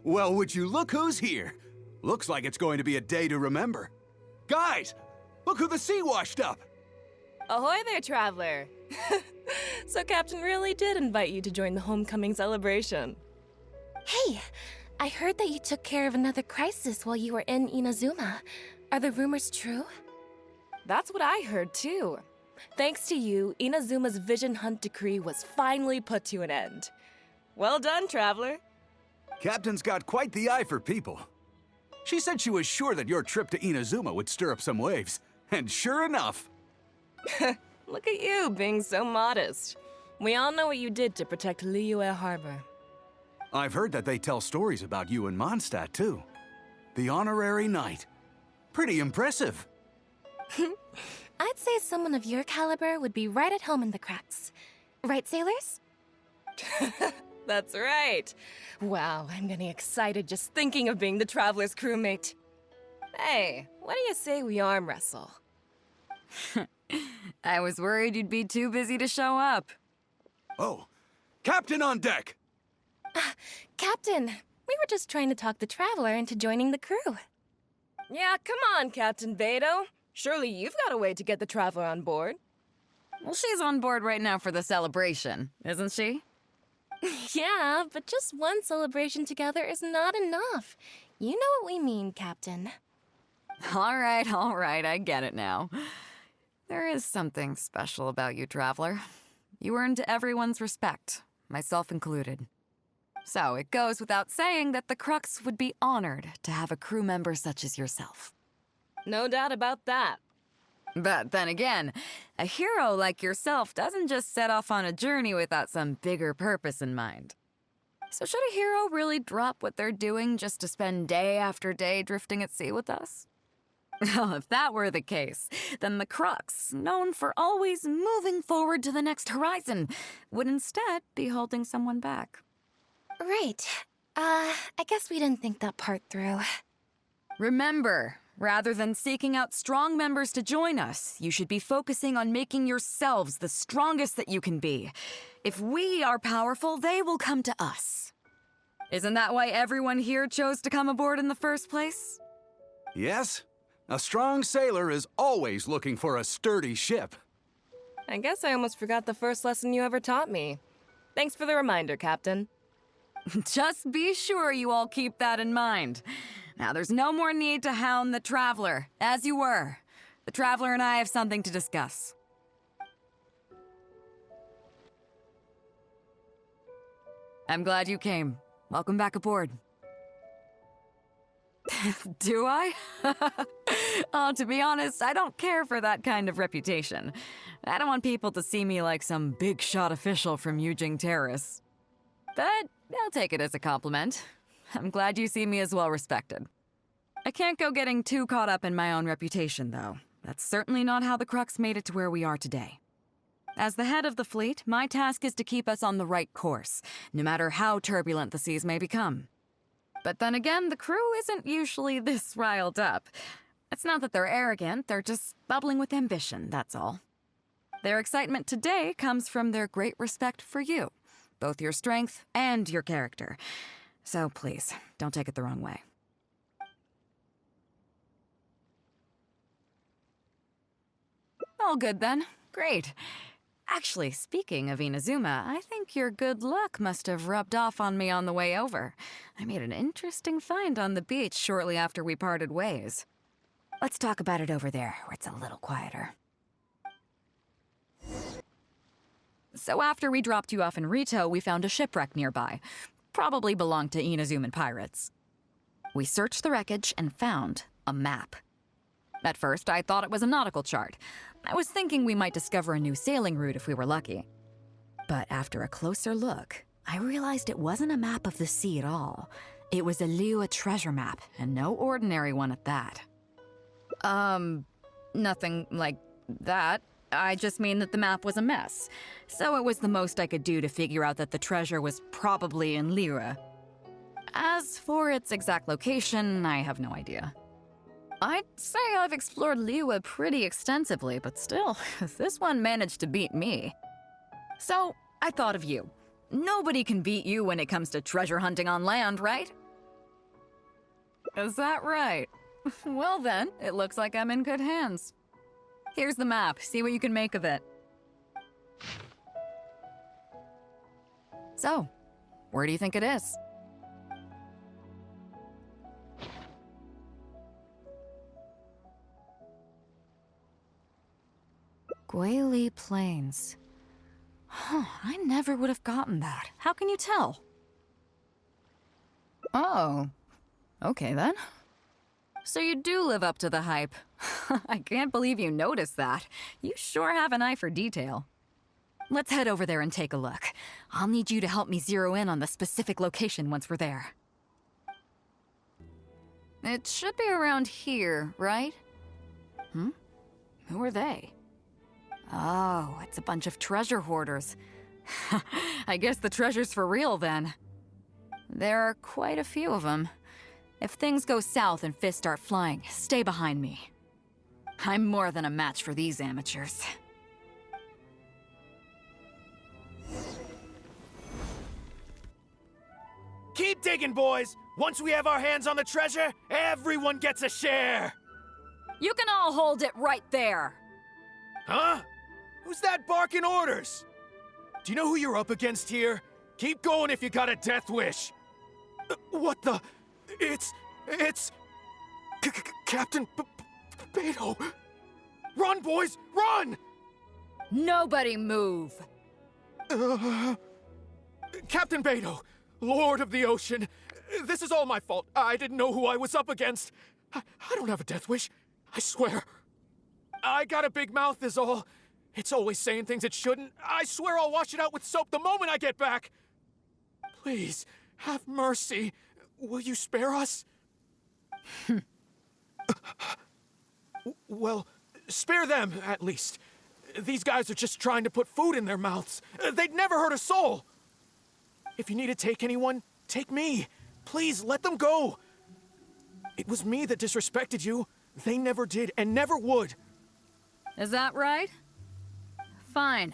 Well, would you look who's here? Looks like it's going to be a day to remember. Guys, look who the sea washed up! Ahoy there, traveler! So Captain really did invite you to join the homecoming celebration. Hey, I heard that you took care of another crisis while you were in Inazuma. Are the rumors true? That's what I heard too. Thanks to you, Inazuma's Vision Hunt decree was finally put to an end. Well done, traveler. Captain's got quite the eye for people. She said she was sure that your trip to Inazuma would stir up some waves. And sure enough. Look at you, being so modest. We all know what you did to protect Liyue Harbor. I've heard that they tell stories about you in Mondstadt, too. The honorary knight. Pretty impressive. I'd say someone of your caliber would be right at home in the cracks. Right, sailors? That's right. Wow, I'm getting excited just thinking of being the Traveler's crewmate. Hey, what do you say we arm wrestle? I was worried you'd be too busy to show up. Oh, Captain on deck! Captain, we were just trying to talk the Traveler into joining the crew. Yeah, come on, Captain Beidou. Surely you've got a way to get the Traveler on board. Well, she's on board right now for the celebration, isn't she? Yeah, but just one celebration together is not enough. You know what we mean, Captain. All right, I get it now. There is something special about you, Traveler. You earned everyone's respect, myself included. So it goes without saying that the Crux would be honored to have a crew member such as yourself. No doubt about that. But then again, a hero like yourself doesn't just set off on a journey without some bigger purpose in mind. So should a hero really drop what they're doing just to spend day after day drifting at sea with us? Well, if that were the case, then the Crux, known for always moving forward to the next horizon, would instead be holding someone back. Right. I guess we didn't think that part through. Remember, rather than seeking out strong members to join us, you should be focusing on making yourselves the strongest that you can be. If we are powerful, they will come to us. Isn't that why everyone here chose to come aboard in the first place? Yes, a strong sailor is always looking for a sturdy ship. I guess I almost forgot the first lesson you ever taught me. Thanks for the reminder, Captain. Just be sure you all keep that in mind. Now, there's no more need to hound the Traveler, as you were. The Traveler and I have something to discuss. I'm glad you came. Welcome back aboard. Do I? Oh, to be honest, I don't care for that kind of reputation. I don't want people to see me like some big-shot official from Yujing Terrace. But I'll take it as a compliment. I'm glad you see me as well-respected. I can't go getting too caught up in my own reputation, though. That's certainly not how the Crux made it to where we are today. As the head of the fleet, my task is to keep us on the right course, no matter how turbulent the seas may become. But then again, the crew isn't usually this riled up. It's not that they're arrogant, they're just bubbling with ambition, that's all. Their excitement today comes from their great respect for you, both your strength and your character. So please, don't take it the wrong way. All good then. Great. Actually, speaking of Inazuma, I think your good luck must have rubbed off on me on the way over. I made an interesting find on the beach shortly after we parted ways. Let's talk about it over there, where it's a little quieter. So after we dropped you off in Rito, we found a shipwreck nearby. Probably belonged to Inazuman pirates. We searched the wreckage and found a map. At first, I thought it was a nautical chart. I was thinking we might discover a new sailing route if we were lucky. But after a closer look, I realized it wasn't a map of the sea at all. It was a Liyue treasure map, and no ordinary one at that. Nothing like that. I just mean that the map was a mess. So it was the most I could do to figure out that the treasure was probably in Liyue. As for its exact location, I have no idea. I'd say I've explored Liyue pretty extensively, but still, this one managed to beat me. So, I thought of you. nobody can beat you when it comes to treasure hunting on land, right? Is that right? Well then, it looks like I'm in good hands. Here's the map. See what you can make of it. So, where do you think it is? Guili Plains. Huh, I never would have gotten that. How can you tell? Oh, okay then. So you do live up to the hype. I can't believe you noticed that. You sure have an eye for detail. Let's head over there and take a look. I'll need you to help me zero in on the specific location once we're there. It should be around here, right? Who are they? Oh, it's a bunch of treasure hoarders. I guess the treasure's for real then. There are quite a few of them. If things go south and fists start flying, stay behind me. I'm more than a match for these amateurs. Keep digging, boys! Once we have our hands on the treasure, everyone gets a share! You can all hold it right there! Huh? Who's that barking orders? Do you know who you're up against here? Keep going if you got a death wish. What the? It's... Captain Beidou. Run, boys, run! Nobody move! Captain Beidou, Lord of the Ocean, this is all my fault. I didn't know who I was up against. I don't have a death wish, I swear. I got a big mouth is all. It's always saying things it shouldn't. I swear I'll wash it out with soap the moment I get back. Please, have mercy. Will you spare us? Well, spare them, at least. These guys are just trying to put food in their mouths. They'd never hurt a soul. If you need to take anyone, take me. Please, let them go. It was me that disrespected you. They never did and never would. Is that right? Fine.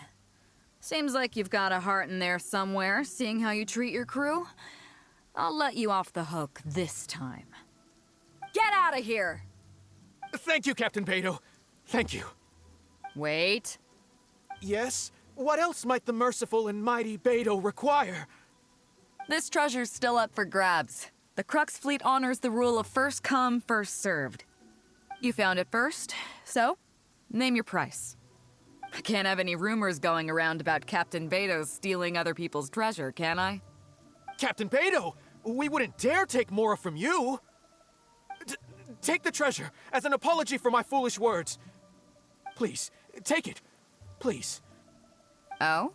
Seems like you've got a heart in there somewhere, seeing how you treat your crew. I'll let you off the hook this time. Get out of here! Thank you, Captain Beidou. Thank you. Wait. Yes? What else might the merciful and mighty Beidou require? This treasure's still up for grabs. The Crux fleet honors the rule of first come, first served. You found it first, so name your price. I can't have any rumors going around about Captain Beidou stealing other people's treasure, can I? Captain Beidou, we wouldn't dare take more from you. Take the treasure as an apology for my foolish words. Please, take it. Please. Oh?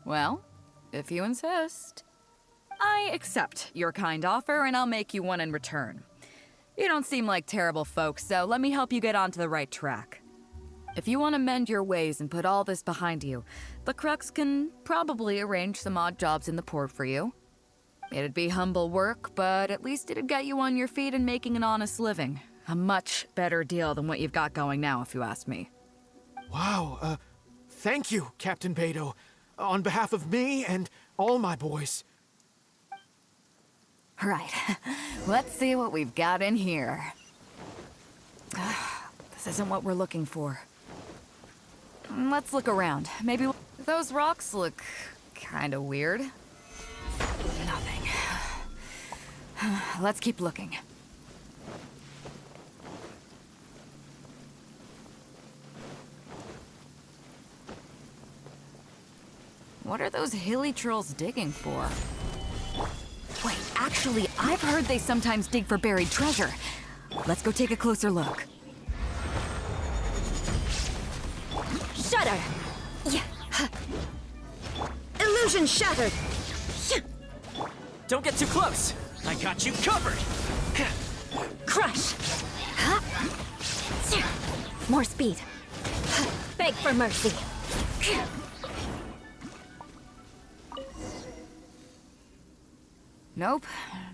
Well, if you insist. I accept your kind offer, and I'll make you one in return. You don't seem like terrible folks, so let me help you get onto the right track. If you want to mend your ways and put all this behind you, the Crux can probably arrange some odd jobs in the port for you. It'd be humble work, but at least it'd get you on your feet and making an honest living. A much better deal than what you've got going now, if you ask me. Wow, thank you, Captain Beidou. On behalf of me and all my boys. Right. Let's see what we've got in here. This isn't what we're looking for. Let's look around. Maybe those rocks look kind of weird. Nothing. Let's keep looking. What are those hilly trolls digging for? Wait, actually, I've heard they sometimes dig for buried treasure. Let's go take a closer look. Shutter! Yeah. Illusion shattered! Don't get too close. I got you covered. Crush! More speed. Beg for mercy. Nope,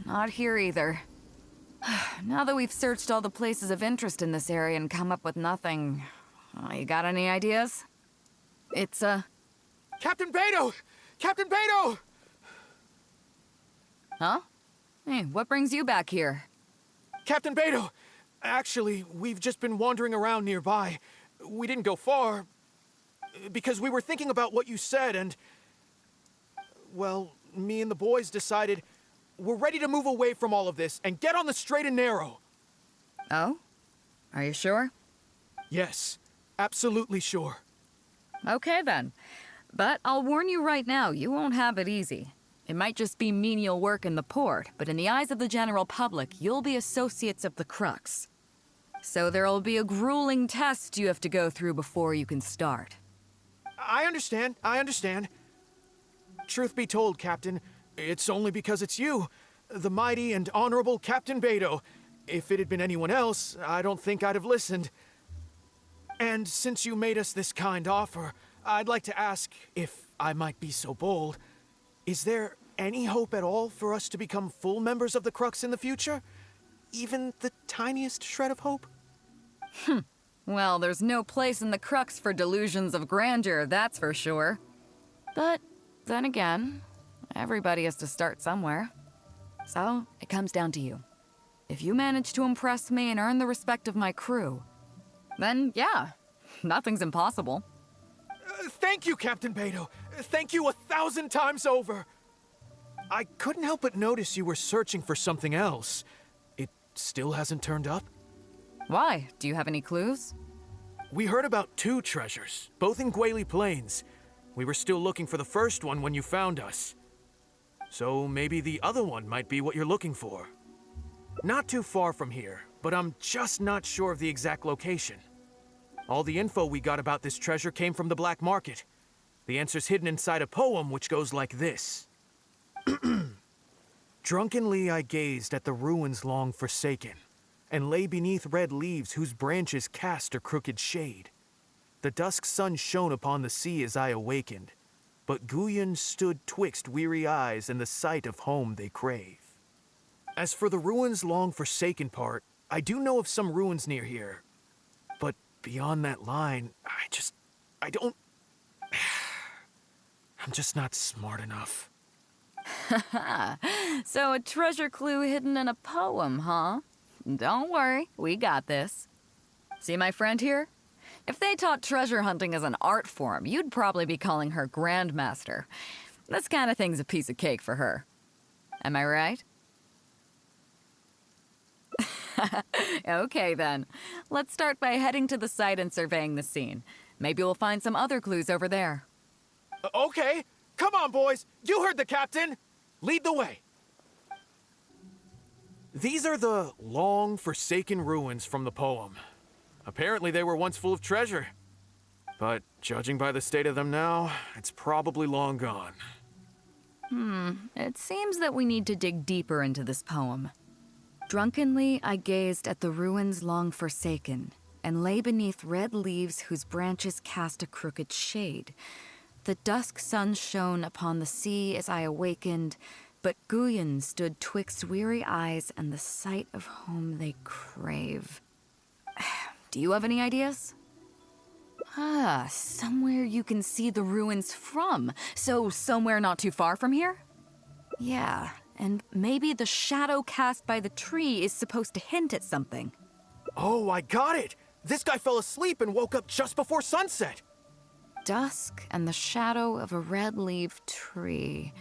not here either. Now that we've searched all the places of interest in this area and come up with nothing, you got any ideas? It's, Captain Beidou! Captain Beidou! Huh? Hey, what brings you back here? Captain Beidou! Actually, we've just been wandering around nearby. We didn't go far, because we were thinking about what you said, and... well, me and the boys decided we're ready to move away from all of this and get on the straight and narrow. Oh? Are you sure? Yes, absolutely sure. Okay then. But I'll warn you right now, you won't have it easy. It might just be menial work in the port, but in the eyes of the general public, you'll be associates of the Crux. So there'll be a grueling test you have to go through before you can start. I understand. Truth be told, Captain, it's only because it's you, the mighty and honorable Captain Beidou. If it had been anyone else, I don't think I'd have listened. And since you made us this kind offer, I'd like to ask, if I might be so bold, is there any hope at all for us to become full members of the Crux in the future? Even the tiniest shred of hope? Well, there's no place in the Crux for delusions of grandeur, that's for sure. But then again, everybody has to start somewhere. So, it comes down to you. If you manage to impress me and earn the respect of my crew, then yeah, nothing's impossible. Thank you, Captain Beidou. Thank you 1,000 times over. I couldn't help but notice you were searching for something else. It still hasn't turned up? Why? Do you have any clues? We heard about 2 treasures, both in Guili Plains. We were still looking for the first one when you found us. So maybe the other one might be what you're looking for. Not too far from here, but I'm just not sure of the exact location. All the info we got about this treasure came from the black market. The answer's hidden inside a poem which goes like this. Drunkenly I gazed at the ruins long forsaken, and lay beneath red leaves whose branches cast a crooked shade. The dusk sun shone upon the sea as I awakened, but Guyon stood twixt weary eyes and the sight of home they crave. As for the ruins long forsaken part, I do know of some ruins near here, but beyond that line, I don't... I'm just not smart enough. So a treasure clue hidden in a poem, huh? Don't worry, we got this. See my friend here? If they taught treasure hunting as an art form, you'd probably be calling her Grandmaster. This kind of thing's a piece of cake for her. Am I right? Okay then. Let's start by heading to the site and surveying the scene. Maybe we'll find some other clues over there. Okay, come on boys, you heard the captain! Lead the way. These are the long forsaken ruins from the poem. Apparently they were once full of treasure. But judging by the state of them now, it's probably long gone. It seems that we need to dig deeper into this poem. Drunkenly I gazed at the ruins long forsaken, and lay beneath red leaves whose branches cast a crooked shade. The dusk sun shone upon the sea as I awakened, but Guyon stood twixt weary eyes and the sight of home they crave. Do you have any ideas? Somewhere you can see the ruins from. So somewhere not too far from here? Yeah, and maybe the shadow cast by the tree is supposed to hint at something. Oh, I got it! This guy fell asleep and woke up just before sunset! Dusk and the shadow of a red-leaved tree.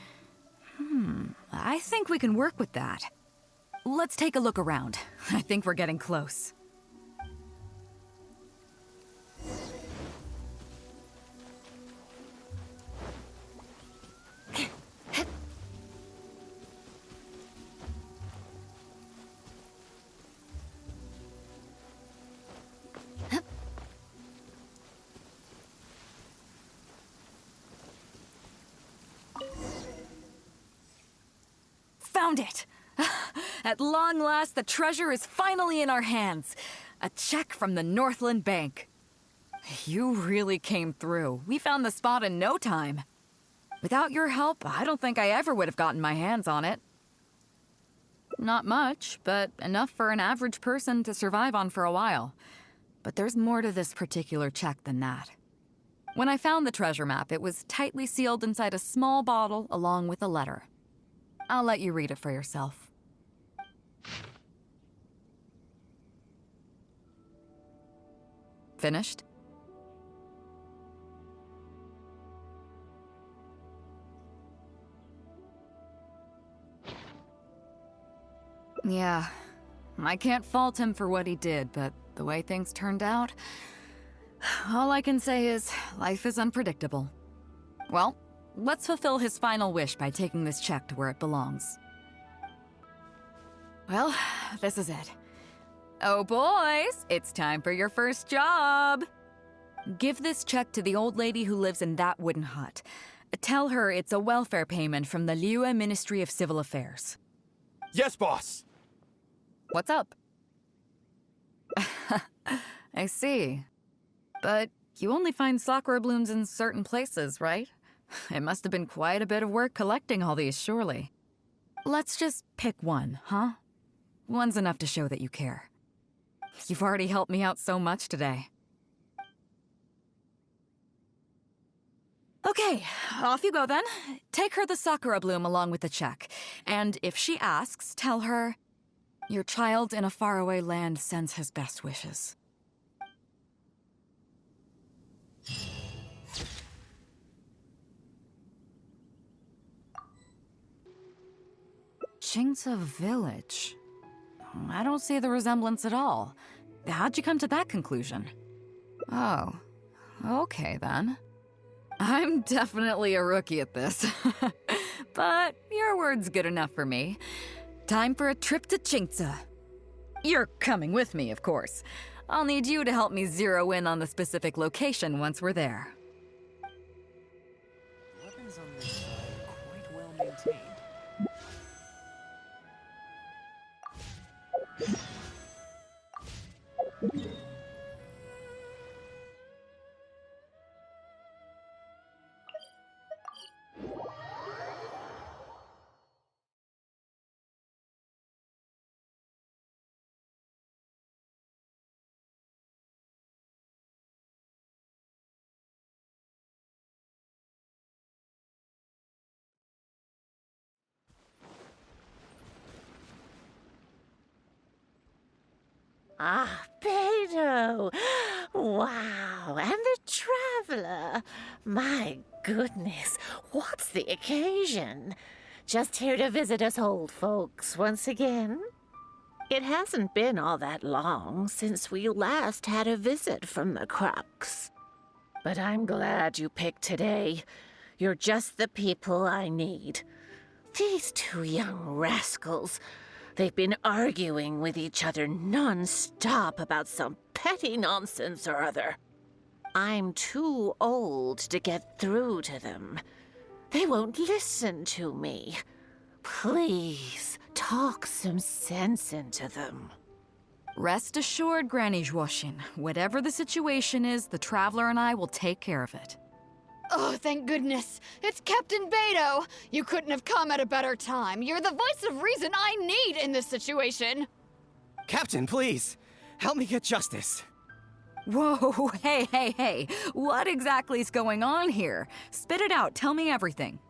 I think we can work with that. Let's take a look around. I think we're getting close. Found it! At long last, the treasure is finally in our hands. A check from the Northland Bank. You really came through. We found the spot in no time. Without your help, I don't think I ever would have gotten my hands on it. Not much, but enough for an average person to survive on for a while. But there's more to this particular check than that. When I found the treasure map, it was tightly sealed inside a small bottle along with a letter. I'll let you read it for yourself. Finished? Yeah, I can't fault him for what he did, but the way things turned out, all I can say is life is unpredictable. Well, let's fulfill his final wish by taking this check to where it belongs. Well, this is it. Oh boys, it's time for your first job! Give this check to the old lady who lives in that wooden hut. Tell her it's a welfare payment from the Liyue Ministry of Civil Affairs. Yes, boss! What's up? I see. But you only find sakura blooms in certain places, right? It must have been quite a bit of work collecting all these, surely. Let's just pick one, huh? One's enough to show that you care. You've already helped me out so much today. Okay, off you go then. Take her the sakura bloom along with the check. And if she asks, tell her, your child in a faraway land sends his best wishes. Jingza Village. I don't see the resemblance at all. How'd you come to that conclusion? Oh, okay then. I'm definitely a rookie at this. But your word's good enough for me. Time for a trip to Jingza. You're coming with me, of course. I'll need you to help me zero in on the specific location once we're there. Weapons on this side are quite well maintained. Ah, Beidou! Wow, and the traveler! My goodness, what's the occasion? Just here to visit us old folks once again? It hasn't been all that long since we last had a visit from the Crux. But I'm glad you picked today. You're just the people I need. These two young rascals... They've been arguing with each other non-stop about some petty nonsense or other. I'm too old to get through to them. They won't listen to me. Please, talk some sense into them. Rest assured, Granny Zhuoshin, whatever the situation is, the Traveler and I will take care of it. Oh, thank goodness. It's Captain Beidou. You couldn't have come at a better time. You're the voice of reason I need in this situation. Captain, please, help me get justice. Whoa, hey. What exactly is going on here? Spit it out, tell me everything.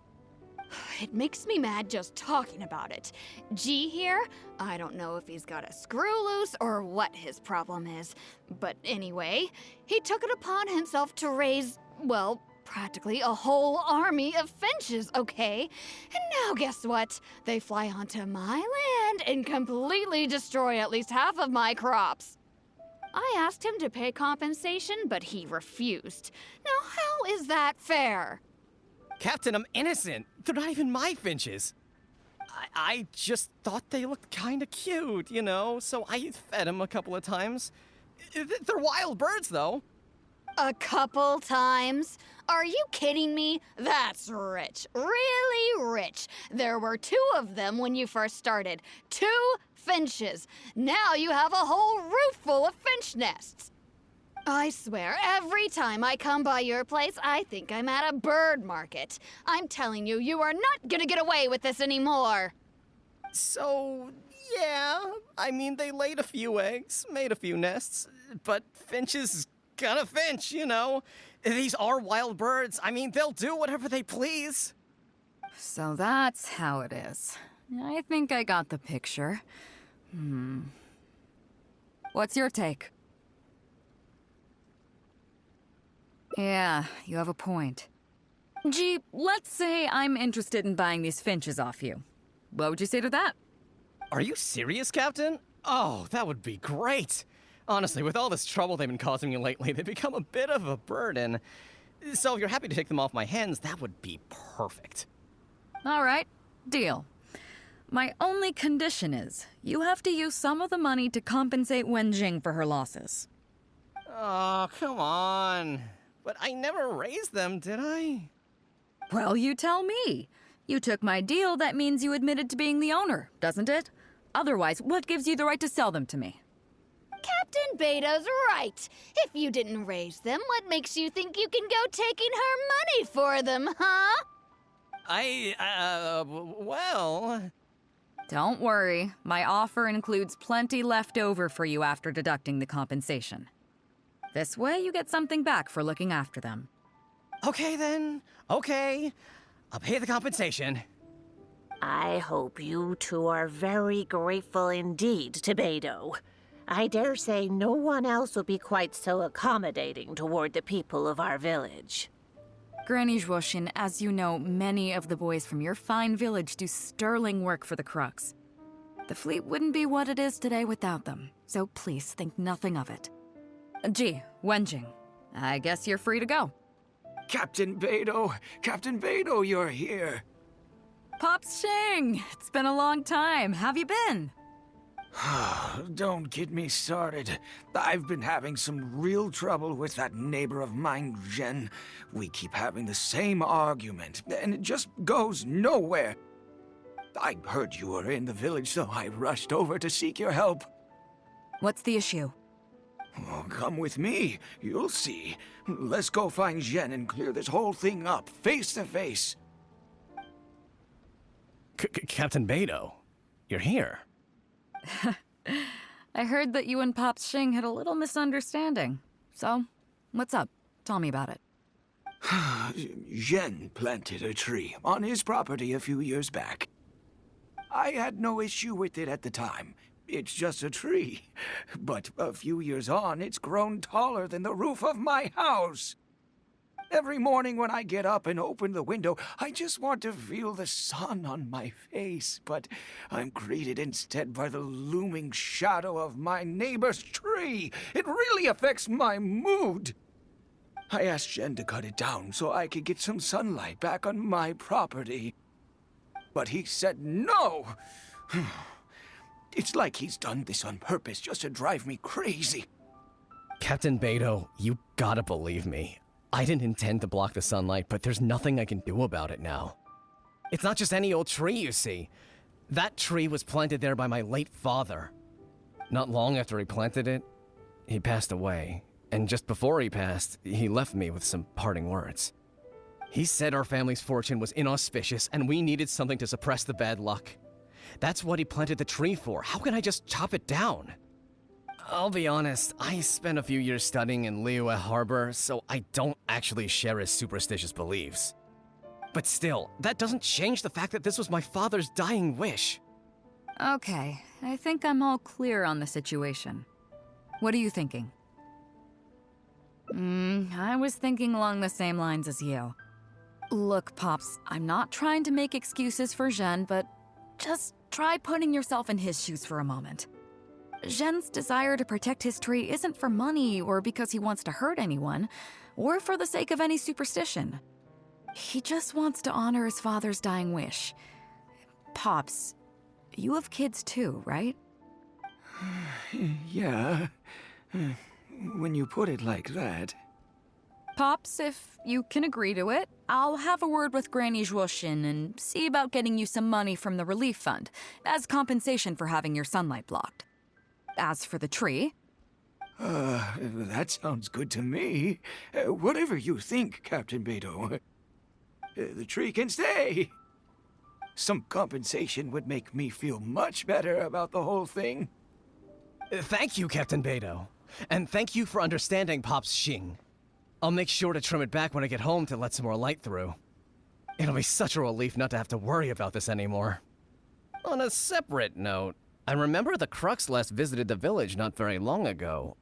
It makes me mad just talking about it. G here, I don't know if he's got a screw loose or what his problem is. But anyway, he took it upon himself to raise, well, practically a whole army of finches, okay? And now guess what? They fly onto my land and completely destroy at least half of my crops. I asked him to pay compensation, but he refused. Now how is that fair? Captain, I'm innocent. They're not even my finches. I just thought they looked kinda cute, you know, so I fed them a couple of times. They're wild birds, though. A couple times? Are you kidding me? That's rich. Really rich. There were 2 of them when you first started. 2 finches. Now you have a whole roof full of finch nests. I swear, every time I come by your place, I think I'm at a bird market. I'm telling you, you are not gonna get away with this anymore. So, yeah, I mean, they laid a few eggs, made a few nests, but finches gonna finch, you know. These are wild birds. I mean, they'll do whatever they please. So that's how it is. I think I got the picture. What's your take? Yeah, you have a point. Gee, let's say I'm interested in buying these finches off you. What would you say to that? Are you serious, Captain? Oh, that would be great. Honestly, with all this trouble they've been causing me lately, they've become a bit of a burden. So if you're happy to take them off my hands, that would be perfect. All right, deal. My only condition is, you have to use some of the money to compensate Wenjing for her losses. Oh, come on. But I never raised them, did I? Well, you tell me. You took my deal, that means you admitted to being the owner, doesn't it? Otherwise, what gives you the right to sell them to me? Captain Beidou's right. If you didn't raise them, what makes you think you can go taking her money for them, huh? Well... Don't worry. My offer includes plenty left over for you after deducting the compensation. This way, you get something back for looking after them. Okay, then. Okay. I'll pay the compensation. I hope you two are very grateful indeed to Beidou. I dare say no one else will be quite so accommodating toward the people of our village. Granny Zhuoshin, as you know, many of the boys from your fine village do sterling work for the Crux. The fleet wouldn't be what it is today without them, so please think nothing of it. Gee, Wenjing, I guess you're free to go. Captain Beidou, you're here. Pops Shing, it's been a long time. Have you been? Don't get me started. I've been having some real trouble with that neighbor of mine, Zhen. We keep having the same argument, and it just goes nowhere. I heard you were in the village, so I rushed over to seek your help. What's the issue? Oh, come with me. You'll see. Let's go find Zhen and clear this whole thing up, face to face. Captain Beidou, you're here. I heard that you and Pops Shing had a little misunderstanding. So, what's up? Tell me about it. Zhen planted a tree on his property a few years back. I had no issue with it at the time. It's just a tree. But a few years on, it's grown taller than the roof of my house. Every morning when I get up and open the window, I just want to feel the sun on my face, but I'm greeted instead by the looming shadow of my neighbor's tree. It really affects my mood. I asked Jen to cut it down so I could get some sunlight back on my property. But he said no. It's like he's done this on purpose just to drive me crazy. Captain Beidou, you gotta believe me. I didn't intend to block the sunlight, but there's nothing I can do about it now. It's not just any old tree, you see. That tree was planted there by my late father. Not long after he planted it, he passed away. And just before he passed, he left me with some parting words. He said our family's fortune was inauspicious and we needed something to suppress the bad luck. That's what he planted the tree for. How can I just chop it down? I'll be honest, I spent a few years studying in Liyue Harbor, so I don't actually share his superstitious beliefs. But still, that doesn't change the fact that this was my father's dying wish. Okay, I think I'm all clear on the situation. What are you thinking? I was thinking along the same lines as you. Look, Pops, I'm not trying to make excuses for Zhen, but just try putting yourself in his shoes for a moment. Zhen's desire to protect his tree isn't for money or because he wants to hurt anyone, or for the sake of any superstition. He just wants to honor his father's dying wish. Pops, you have kids too, right? Yeah, when you put it like that. Pops, if you can agree to it, I'll have a word with Granny Zhuoshin and see about getting you some money from the relief fund as compensation for having your sunlight blocked. As for the tree... That sounds good to me. Whatever you think, Captain Beidou. The tree can stay. Some compensation would make me feel much better about the whole thing. Thank you, Captain Beidou. And thank you for understanding Pops Shing. I'll make sure to trim it back when I get home to let some more light through. It'll be such a relief not to have to worry about this anymore. On a separate note, I remember the Crux last visited the village not very long ago.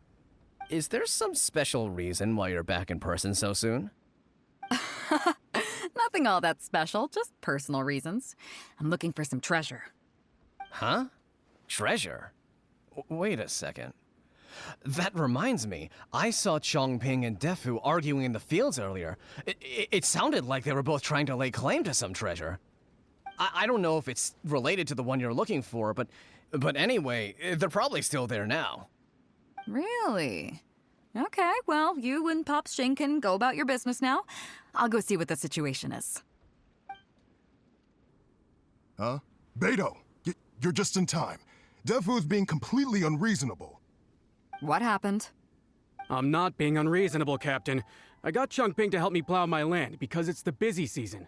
Is there some special reason why you're back in person so soon? Nothing all that special, just personal reasons. I'm looking for some treasure. Huh? Treasure? Wait a second. That reminds me, I saw Chongping and Defu arguing in the fields earlier. It sounded like they were both trying to lay claim to some treasure. I don't know if it's related to the one you're looking for, but anyway, they're probably still there now. Really? Okay, well, you and Pop Shing can go about your business now. I'll go see what the situation is. Huh? Beidou, you're just in time. Defu's being completely unreasonable. What happened? I'm not being unreasonable, Captain. I got Chongping to help me plow my land because it's the busy season.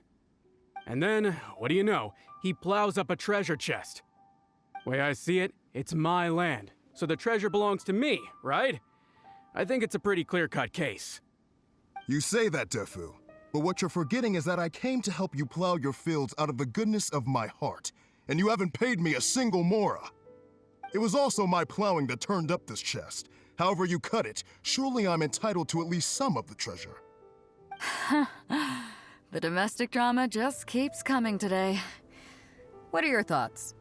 And then, what do you know? He plows up a treasure chest. Way I see it, it's my land, so the treasure belongs to me, right? I think it's a pretty clear-cut case. You say that, Defu, but what you're forgetting is that I came to help you plow your fields out of the goodness of my heart, and you haven't paid me a single mora. It was also my plowing that turned up this chest. However you cut it, surely I'm entitled to at least some of the treasure. The domestic drama just keeps coming today. What are your thoughts?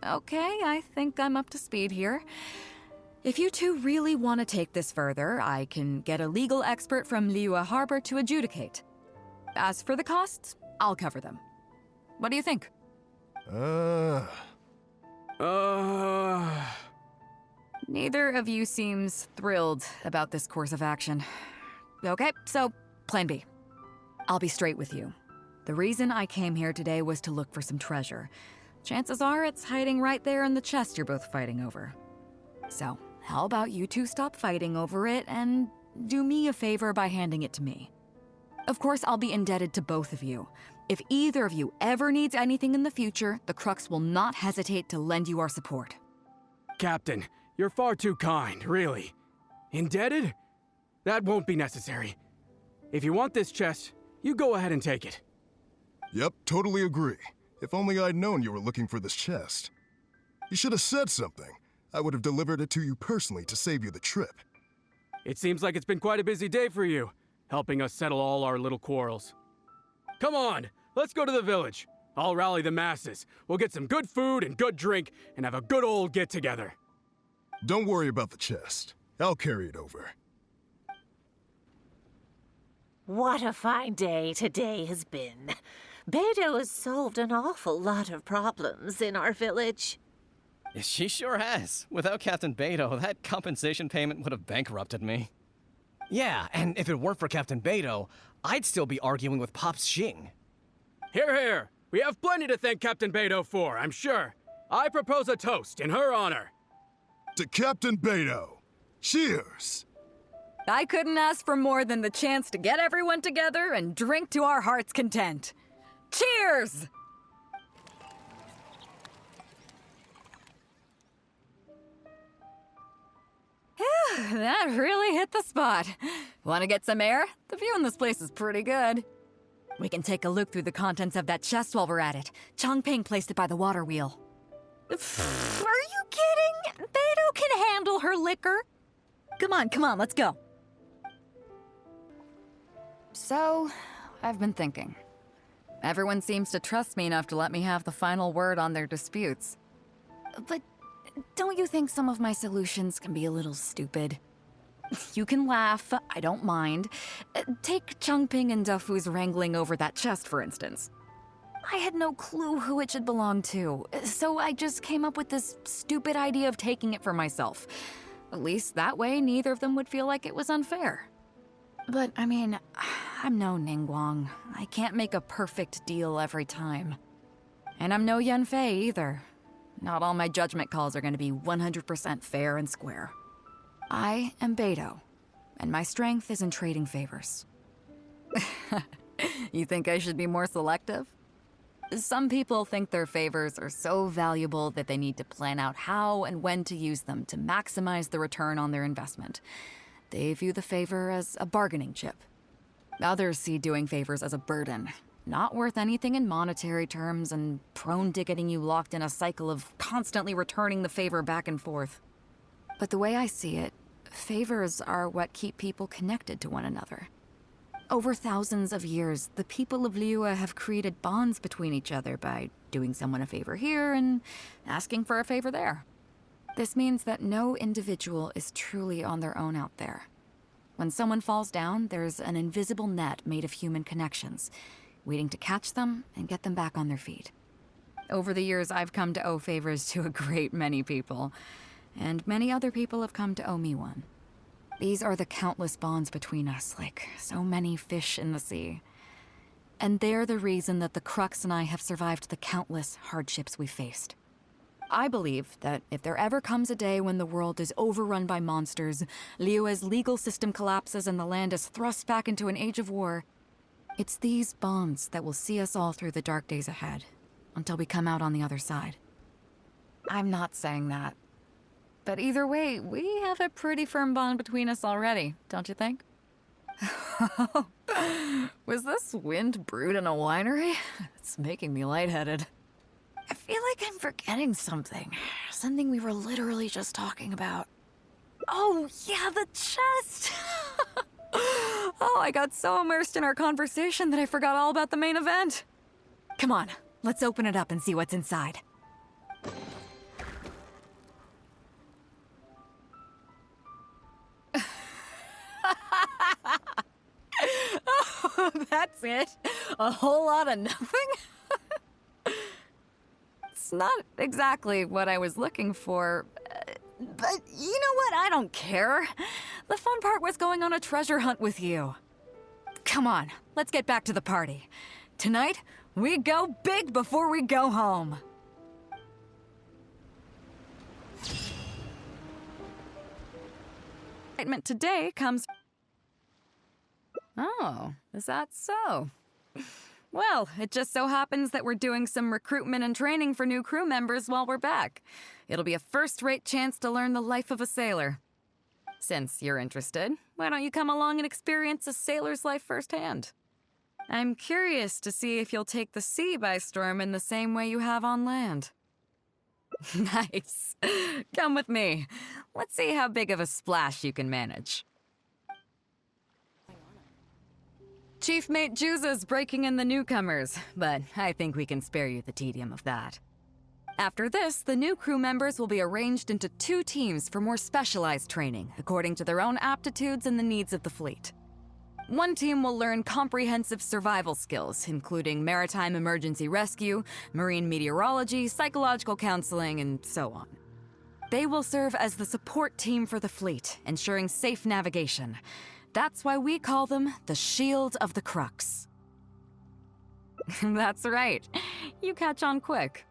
Okay, I think I'm up to speed here. If you two really want to take this further, I can get a legal expert from Liyue Harbor to adjudicate. As for the costs, I'll cover them. What do you think? Neither of you seems thrilled about this course of action. Okay, so plan B. I'll be straight with you. The reason I came here today was to look for some treasure. Chances are it's hiding right there in the chest you're both fighting over. So, how about you two stop fighting over it and do me a favor by handing it to me? Of course, I'll be indebted to both of you. If either of you ever needs anything in the future, the Crux will not hesitate to lend you our support. Captain, you're far too kind, really. Indebted? That won't be necessary. If you want this chest, you go ahead and take it. Yep, totally agree. If only I'd known you were looking for this chest. You should have said something. I would have delivered it to you personally to save you the trip. It seems like it's been quite a busy day for you, helping us settle all our little quarrels. Come on, let's go to the village. I'll rally the masses. We'll get some good food and good drink and have a good old get-together. Don't worry about the chest. I'll carry it over. What a fine day today has been. Beidou has solved an awful lot of problems in our village. She sure has. Without Captain Beidou, that compensation payment would have bankrupted me. Yeah, and if it weren't for Captain Beidou, I'd still be arguing with Pops Xing. Here, here. We have plenty to thank Captain Beidou for, I'm sure. I propose a toast in her honor. To Captain Beidou. Cheers! I couldn't ask for more than the chance to get everyone together and drink to our heart's content. Cheers! Phew, that really hit the spot. Want to get some air? The view in this place is pretty good. We can take a look through the contents of that chest while we're at it. Chongping placed it by the water wheel. Are you kidding? Beidou can handle her liquor. Come on, let's go. So, I've been thinking. Everyone seems to trust me enough to let me have the final word on their disputes. But don't you think some of my solutions can be a little stupid? You can laugh, I don't mind. Take Chongping and Defu's wrangling over that chest, for instance. I had no clue who it should belong to, so I just came up with this stupid idea of taking it for myself. At least that way, neither of them would feel like it was unfair. But, I mean, I'm no Ningguang. I can't make a perfect deal every time. And I'm no Yanfei either. Not all my judgment calls are going to be 100% fair and square. I am Beidou, and my strength is in trading favors. You think I should be more selective? Some people think their favors are so valuable that they need to plan out how and when to use them to maximize the return on their investment. They view the favor as a bargaining chip. Others see doing favors as a burden, not worth anything in monetary terms and prone to getting you locked in a cycle of constantly returning the favor back and forth. But the way I see it, favors are what keep people connected to one another. Over thousands of years, the people of Liyue have created bonds between each other by doing someone a favor here and asking for a favor there. This means that no individual is truly on their own out there. When someone falls down, there's an invisible net made of human connections, waiting to catch them and get them back on their feet. Over the years, I've come to owe favors to a great many people, and many other people have come to owe me one. These are the countless bonds between us, like so many fish in the sea. And they're the reason that the Crux and I have survived the countless hardships we faced. I believe that if there ever comes a day when the world is overrun by monsters, Liyue's legal system collapses and the land is thrust back into an age of war, it's these bonds that will see us all through the dark days ahead, until we come out on the other side. I'm not saying that. But either way, we have a pretty firm bond between us already, don't you think? Was this wind brewed in a winery? It's making me lightheaded. I feel like I'm forgetting something. Something we were literally just talking about. Oh, yeah, the chest! Oh, I got so immersed in our conversation that I forgot all about the main event. Come on, let's open it up and see what's inside. Oh, that's it? A whole lot of nothing? It's not exactly what I was looking for, but you know what? I don't care. The fun part was going on a treasure hunt with you. Come on, let's get back to the party. Tonight, we go big before we go home. Excitement today comes... Oh, is that so? Well, it just so happens that we're doing some recruitment and training for new crew members while we're back. It'll be a first-rate chance to learn the life of a sailor. Since you're interested, why don't you come along and experience a sailor's life firsthand? I'm curious to see if you'll take the sea by storm in the same way you have on land. Nice. Come with me. Let's see how big of a splash you can manage. Chief Mate Juza's breaking in the newcomers, but I think we can spare you the tedium of that. After this, the new crew members will be arranged into 2 teams for more specialized training, according to their own aptitudes and the needs of the fleet. One team will learn comprehensive survival skills, including maritime emergency rescue, marine meteorology, psychological counseling, and so on. They will serve as the support team for the fleet, ensuring safe navigation. That's why we call them the Shield of the Crux. That's right. You catch on quick.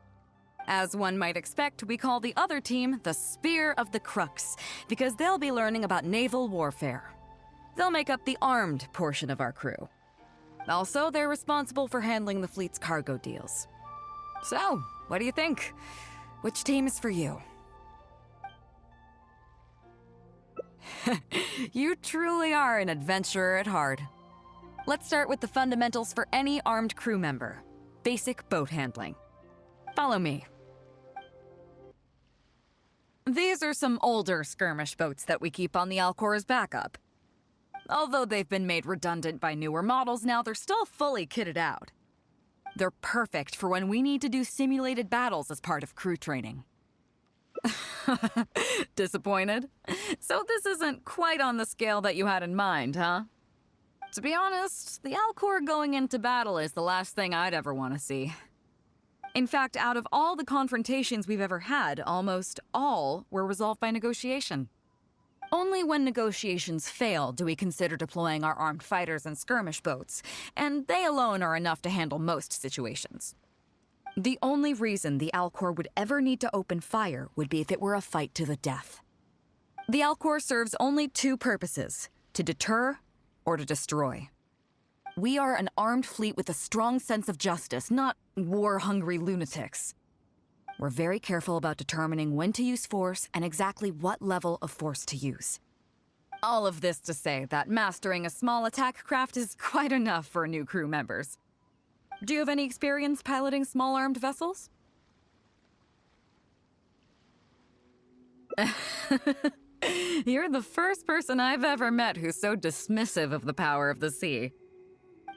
As one might expect, we call the other team the Spear of the Crux, because they'll be learning about naval warfare. They'll make up the armed portion of our crew. Also, they're responsible for handling the fleet's cargo deals. So, what do you think? Which team is for you? You truly are an adventurer at heart. Let's start with the fundamentals for any armed crew member. Basic boat handling. Follow me. These are some older skirmish boats that we keep on the Alcor as backup. Although they've been made redundant by newer models now, they're still fully kitted out. They're perfect for when we need to do simulated battles as part of crew training. Disappointed? So this isn't quite on the scale that you had in mind, huh? To be honest, the Alcor going into battle is the last thing I'd ever want to see. In fact, out of all the confrontations we've ever had, almost all were resolved by negotiation. Only when negotiations fail do we consider deploying our armed fighters and skirmish boats, and they alone are enough to handle most situations. The only reason the Alcor would ever need to open fire would be if it were a fight to the death. The Alcor serves only 2 purposes: to deter or to destroy. We are an armed fleet with a strong sense of justice, not war-hungry lunatics. We're very careful about determining when to use force and exactly what level of force to use. All of this to say that mastering a small attack craft is quite enough for new crew members. Do you have any experience piloting small armed vessels? You're the first person I've ever met who's so dismissive of the power of the sea.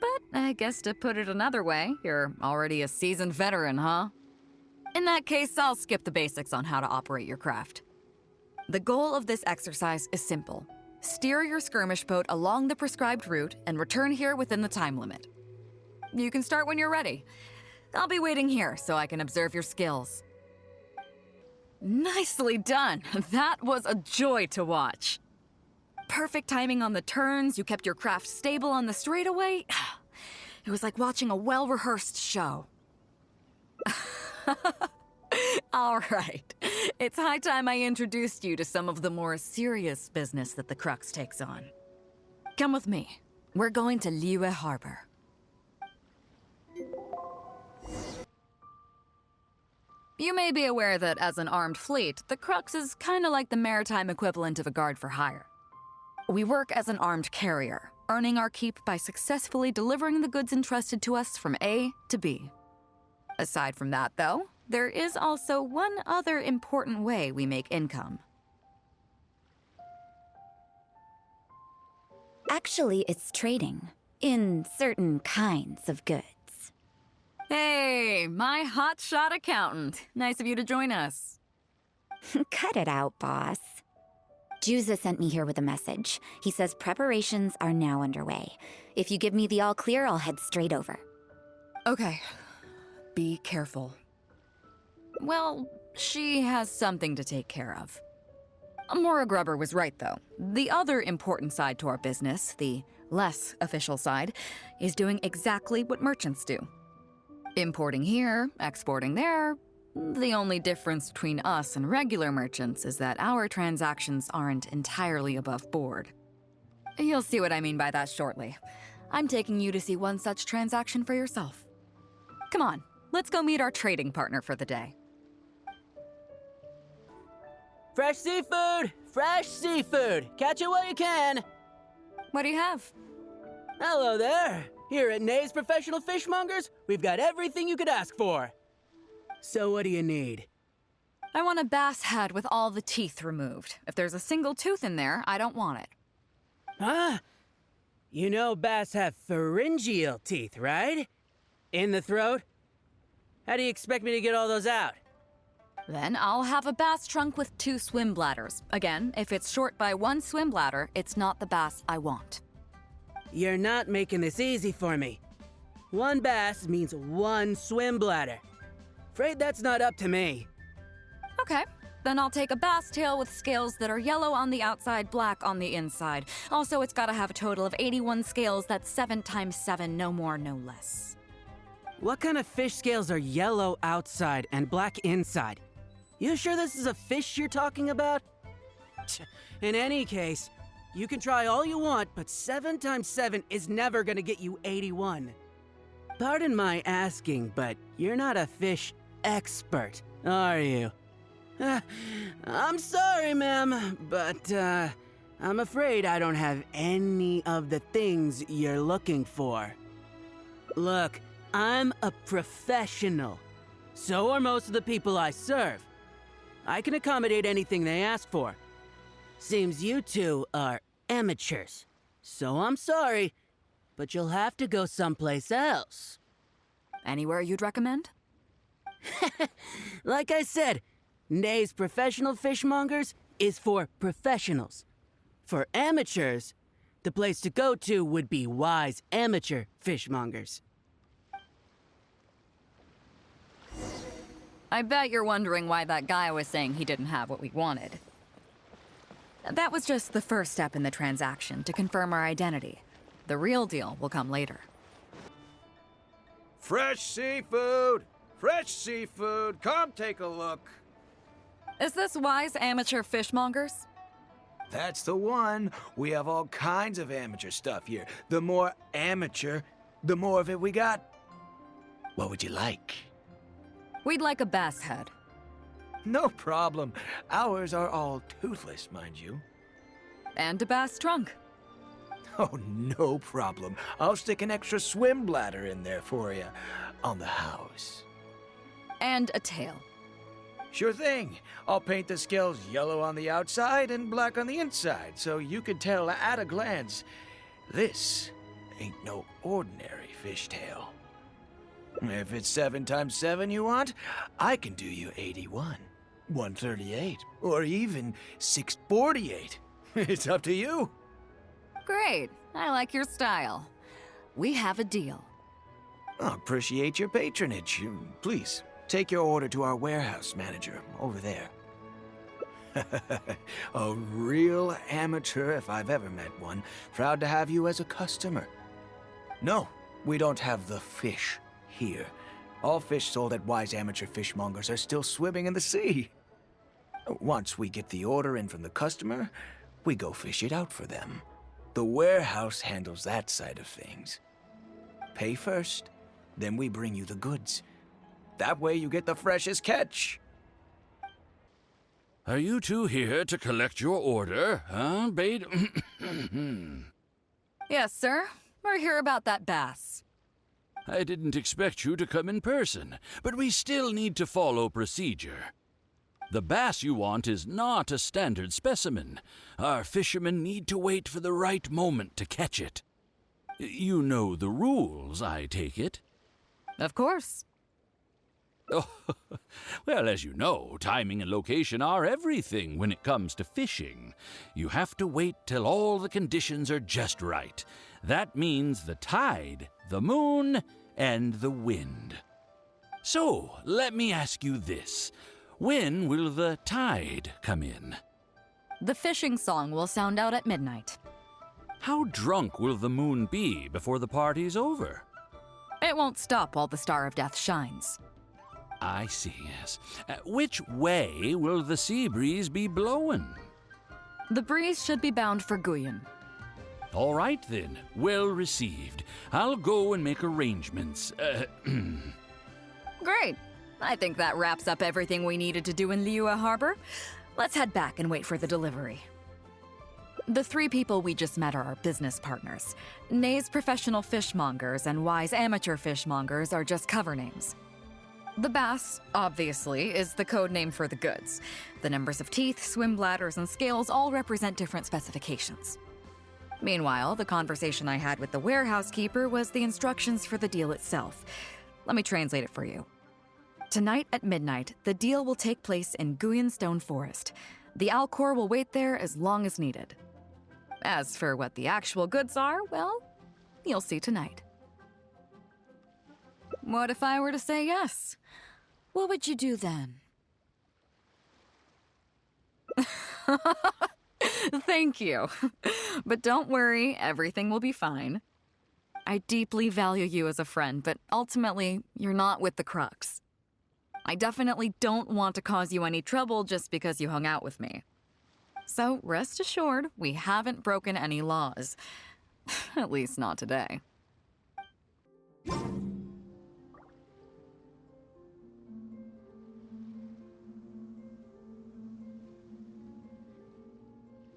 But I guess to put it another way, you're already a seasoned veteran, huh? In that case, I'll skip the basics on how to operate your craft. The goal of this exercise is simple. Steer your skirmish boat along the prescribed route and return here within the time limit. You can start when you're ready. I'll be waiting here so I can observe your skills. Nicely done! That was a joy to watch. Perfect timing on the turns, you kept your craft stable on the straightaway. It was like watching a well-rehearsed show. All right. It's high time I introduced you to some of the more serious business that the Crux takes on. Come with me. We're going to Liyue Harbor. You may be aware that as an armed fleet, the Crux is kinda like the maritime equivalent of a guard for hire. We work as an armed carrier, earning our keep by successfully delivering the goods entrusted to us from A to B. Aside from that, though, there is also one other important way we make income. Actually, it's trading. In certain kinds of goods. Hey, my hotshot accountant. Nice of you to join us. Cut it out, boss. Juza sent me here with a message. He says preparations are now underway. If you give me the all clear, I'll head straight over. Okay. Be careful. Well, she has something to take care of. Mora Grubber was right, though. The other important side to our business, the less official side, is doing exactly what merchants do. Importing here, exporting there. The only difference between us and regular merchants is that our transactions aren't entirely above board. You'll see what I mean by that shortly. I'm taking you to see one such transaction for yourself. Come on, let's go meet our trading partner for the day. Fresh seafood! Fresh seafood! Catch it while you can! What do you have? Hello there! Here at Nay's Professional Fishmongers, we've got everything you could ask for. So what do you need? I want a bass head with all the teeth removed. If there's a single tooth in there, I don't want it. Huh? You know bass have pharyngeal teeth, right? In the throat? How do you expect me to get all those out? Then I'll have a bass trunk with 2 swim bladders. Again, if it's short by 1 swim bladder, it's not the bass I want. You're not making this easy for me. 1 bass means 1 swim bladder. Afraid that's not up to me. Okay, then I'll take a bass tail with scales that are yellow on the outside, black on the inside. Also, it's gotta have a total of 81 scales, that's 7 times 7, no more, no less. What kind of fish scales are yellow outside and black inside? You sure this is a fish you're talking about? In any case, you can try all you want, but 7 times 7 is never gonna get you 81. Pardon my asking, but you're not a fish expert, are you? I'm sorry, ma'am, but I'm afraid I don't have any of the things you're looking for. Look, I'm a professional. So are most of the people I serve. I can accommodate anything they ask for. Seems you two are amateurs. So I'm sorry, but you'll have to go someplace else. Anywhere you'd recommend? Like I said, Nay's Professional Fishmongers is for professionals. For amateurs, the place to go to would be Wise Amateur Fishmongers. I bet you're wondering why that guy was saying he didn't have what we wanted. That was just the first step in the transaction to confirm our identity. The real deal will come later. Fresh seafood! Fresh seafood! Come take a look! Is this Wise Amateur Fishmongers? That's the one. We have all kinds of amateur stuff here. The more amateur, the more of it we got. What would you like? We'd like a bass head. No problem. Ours are all toothless, mind you. And a bass trunk. Oh, no problem. I'll stick an extra swim bladder in there for you. On the house. And a tail. Sure thing. I'll paint the scales yellow on the outside and black on the inside, so you can tell at a glance, this ain't no ordinary fishtail. If it's 7 times 7 you want, I can do you 81, 138, or even 648. It's up to you. Great. I like your style. We have a deal. I appreciate your patronage. Please, take your order to our warehouse manager over there. A real amateur if I've ever met one. Proud to have you as a customer. No, we don't have the fish here. All fish sold at Wise Amateur Fishmongers are still swimming in the sea. Once we get the order in from the customer, we go fish it out for them. The warehouse handles that side of things. Pay first, then we bring you the goods. That way you get the freshest catch. Are you two here to collect your order, huh, Beidou? Yes, sir. We're here about that bass. I didn't expect you to come in person, but we still need to follow procedure. The bass you want is not a standard specimen. Our fishermen need to wait for the right moment to catch it. You know the rules, I take it? Of course. Oh, well, as you know, timing and location are everything when it comes to fishing. You have to wait till all the conditions are just right. That means the tide, the moon, and the wind. So, let me ask you this. When will the tide come in? The fishing song will sound out at midnight. How drunk will the moon be before the party's over? It won't stop while the Star of Death shines. I see, yes. Which way will the sea breeze be blowing? The breeze should be bound for Guyan. All right, then. Well received. I'll go and make arrangements. Great. I think that wraps up everything we needed to do in Liyue Harbor. Let's head back and wait for the delivery. The 3 people we just met are our business partners. Nay's professional fishmongers and Y's amateur fishmongers are just cover names. The bass, obviously, is the code name for the goods. The numbers of teeth, swim bladders, and scales all represent different specifications. Meanwhile, the conversation I had with the warehouse keeper was the instructions for the deal itself. Let me translate it for you. Tonight at midnight, the deal will take place in Guyan Stone Forest. The Alcor will wait there as long as needed. As for what the actual goods are, well, you'll see tonight. What if I were to say yes? What would you do then? Thank you. But don't worry, everything will be fine. I deeply value you as a friend, but ultimately, you're not with the Crux. I definitely don't want to cause you any trouble just because you hung out with me. So rest assured, we haven't broken any laws. At least not today.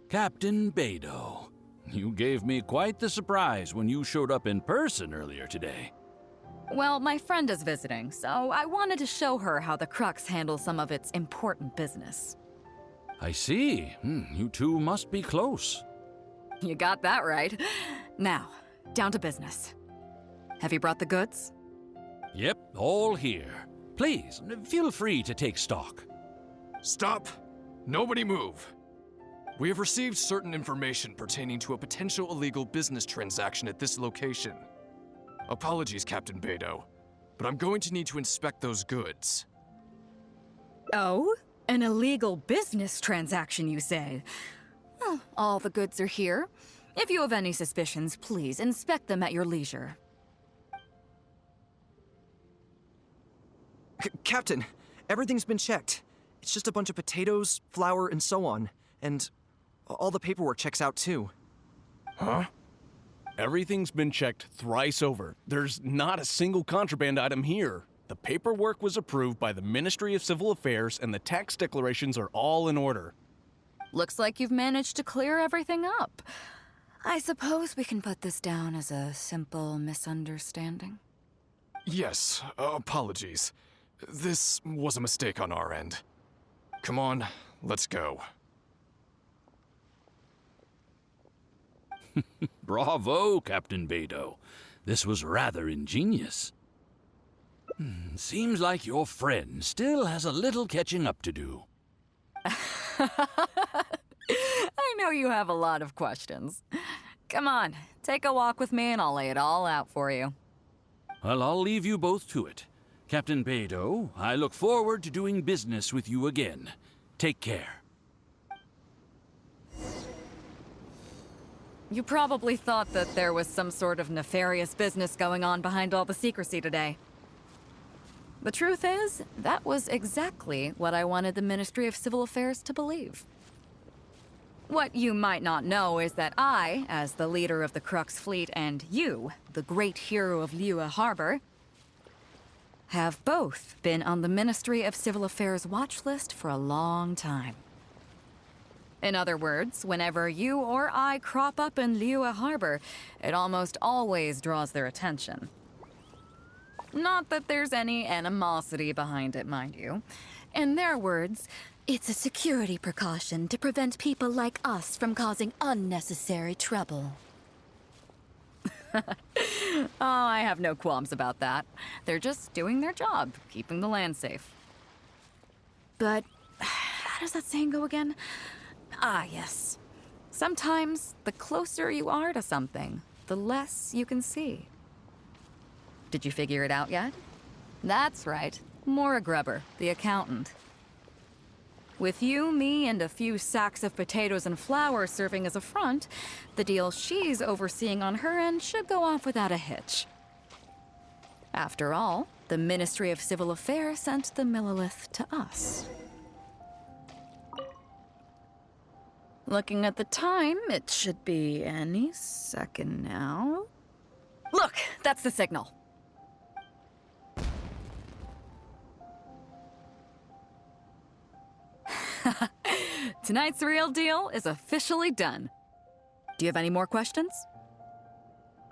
Captain Beidou, you gave me quite the surprise when you showed up in person earlier today. Well, my friend is visiting, so I wanted to show her how the Crux handles some of its important business. I see. You two must be close. You got that right. Now, down to business. Have you brought the goods? Yep, all here. Please, feel free to take stock. Stop! Nobody move! We have received certain information pertaining to a potential illegal business transaction at this location. Apologies, Captain Beidou, but I'm going to need to inspect those goods. Oh? An illegal business transaction, you say? Well, all the goods are here. If you have any suspicions, please inspect them at your leisure. Captain, everything's been checked. It's just a bunch of potatoes, flour, and so on. And all the paperwork checks out, too. Huh? Everything's been checked thrice over. There's not a single contraband item here. The paperwork was approved by the Ministry of Civil Affairs, and the tax declarations are all in order. Looks like you've managed to clear everything up. I suppose we can put this down as a simple misunderstanding. Yes, apologies. This was a mistake on our end. Come on, let's go. Bravo, Captain Beidou. This was rather ingenious. Seems like your friend still has a little catching up to do. I know you have a lot of questions. Come on, take a walk with me and I'll lay it all out for you. Well, I'll leave you both to it. Captain Beidou, I look forward to doing business with you again. Take care. You probably thought that there was some sort of nefarious business going on behind all the secrecy today. The truth is, that was exactly what I wanted the Ministry of Civil Affairs to believe. What you might not know is that I, as the leader of the Crux Fleet, and you, the great hero of Liyue Harbor, have both been on the Ministry of Civil Affairs watch list for a long time. In other words, whenever you or I crop up in Liyue Harbor, it almost always draws their attention. Not that there's any animosity behind it, mind you. In their words, It's a security precaution to prevent people like us from causing unnecessary trouble. oh, I have no qualms about that. They're just doing their job, keeping the land safe. But how does that saying go again? Ah, yes. Sometimes the closer you are to something, the less you can see. Did you figure it out yet? That's right. Maura Grubber, the accountant. With you, me, and a few sacks of potatoes and flour serving as a front, the deal she's overseeing on her end should go off without a hitch. After all, the Ministry of Civil Affairs sent the Millilith to us. Looking at the time, it should be any second now. Look, that's the signal. Tonight's real deal is officially done. Do you have any more questions?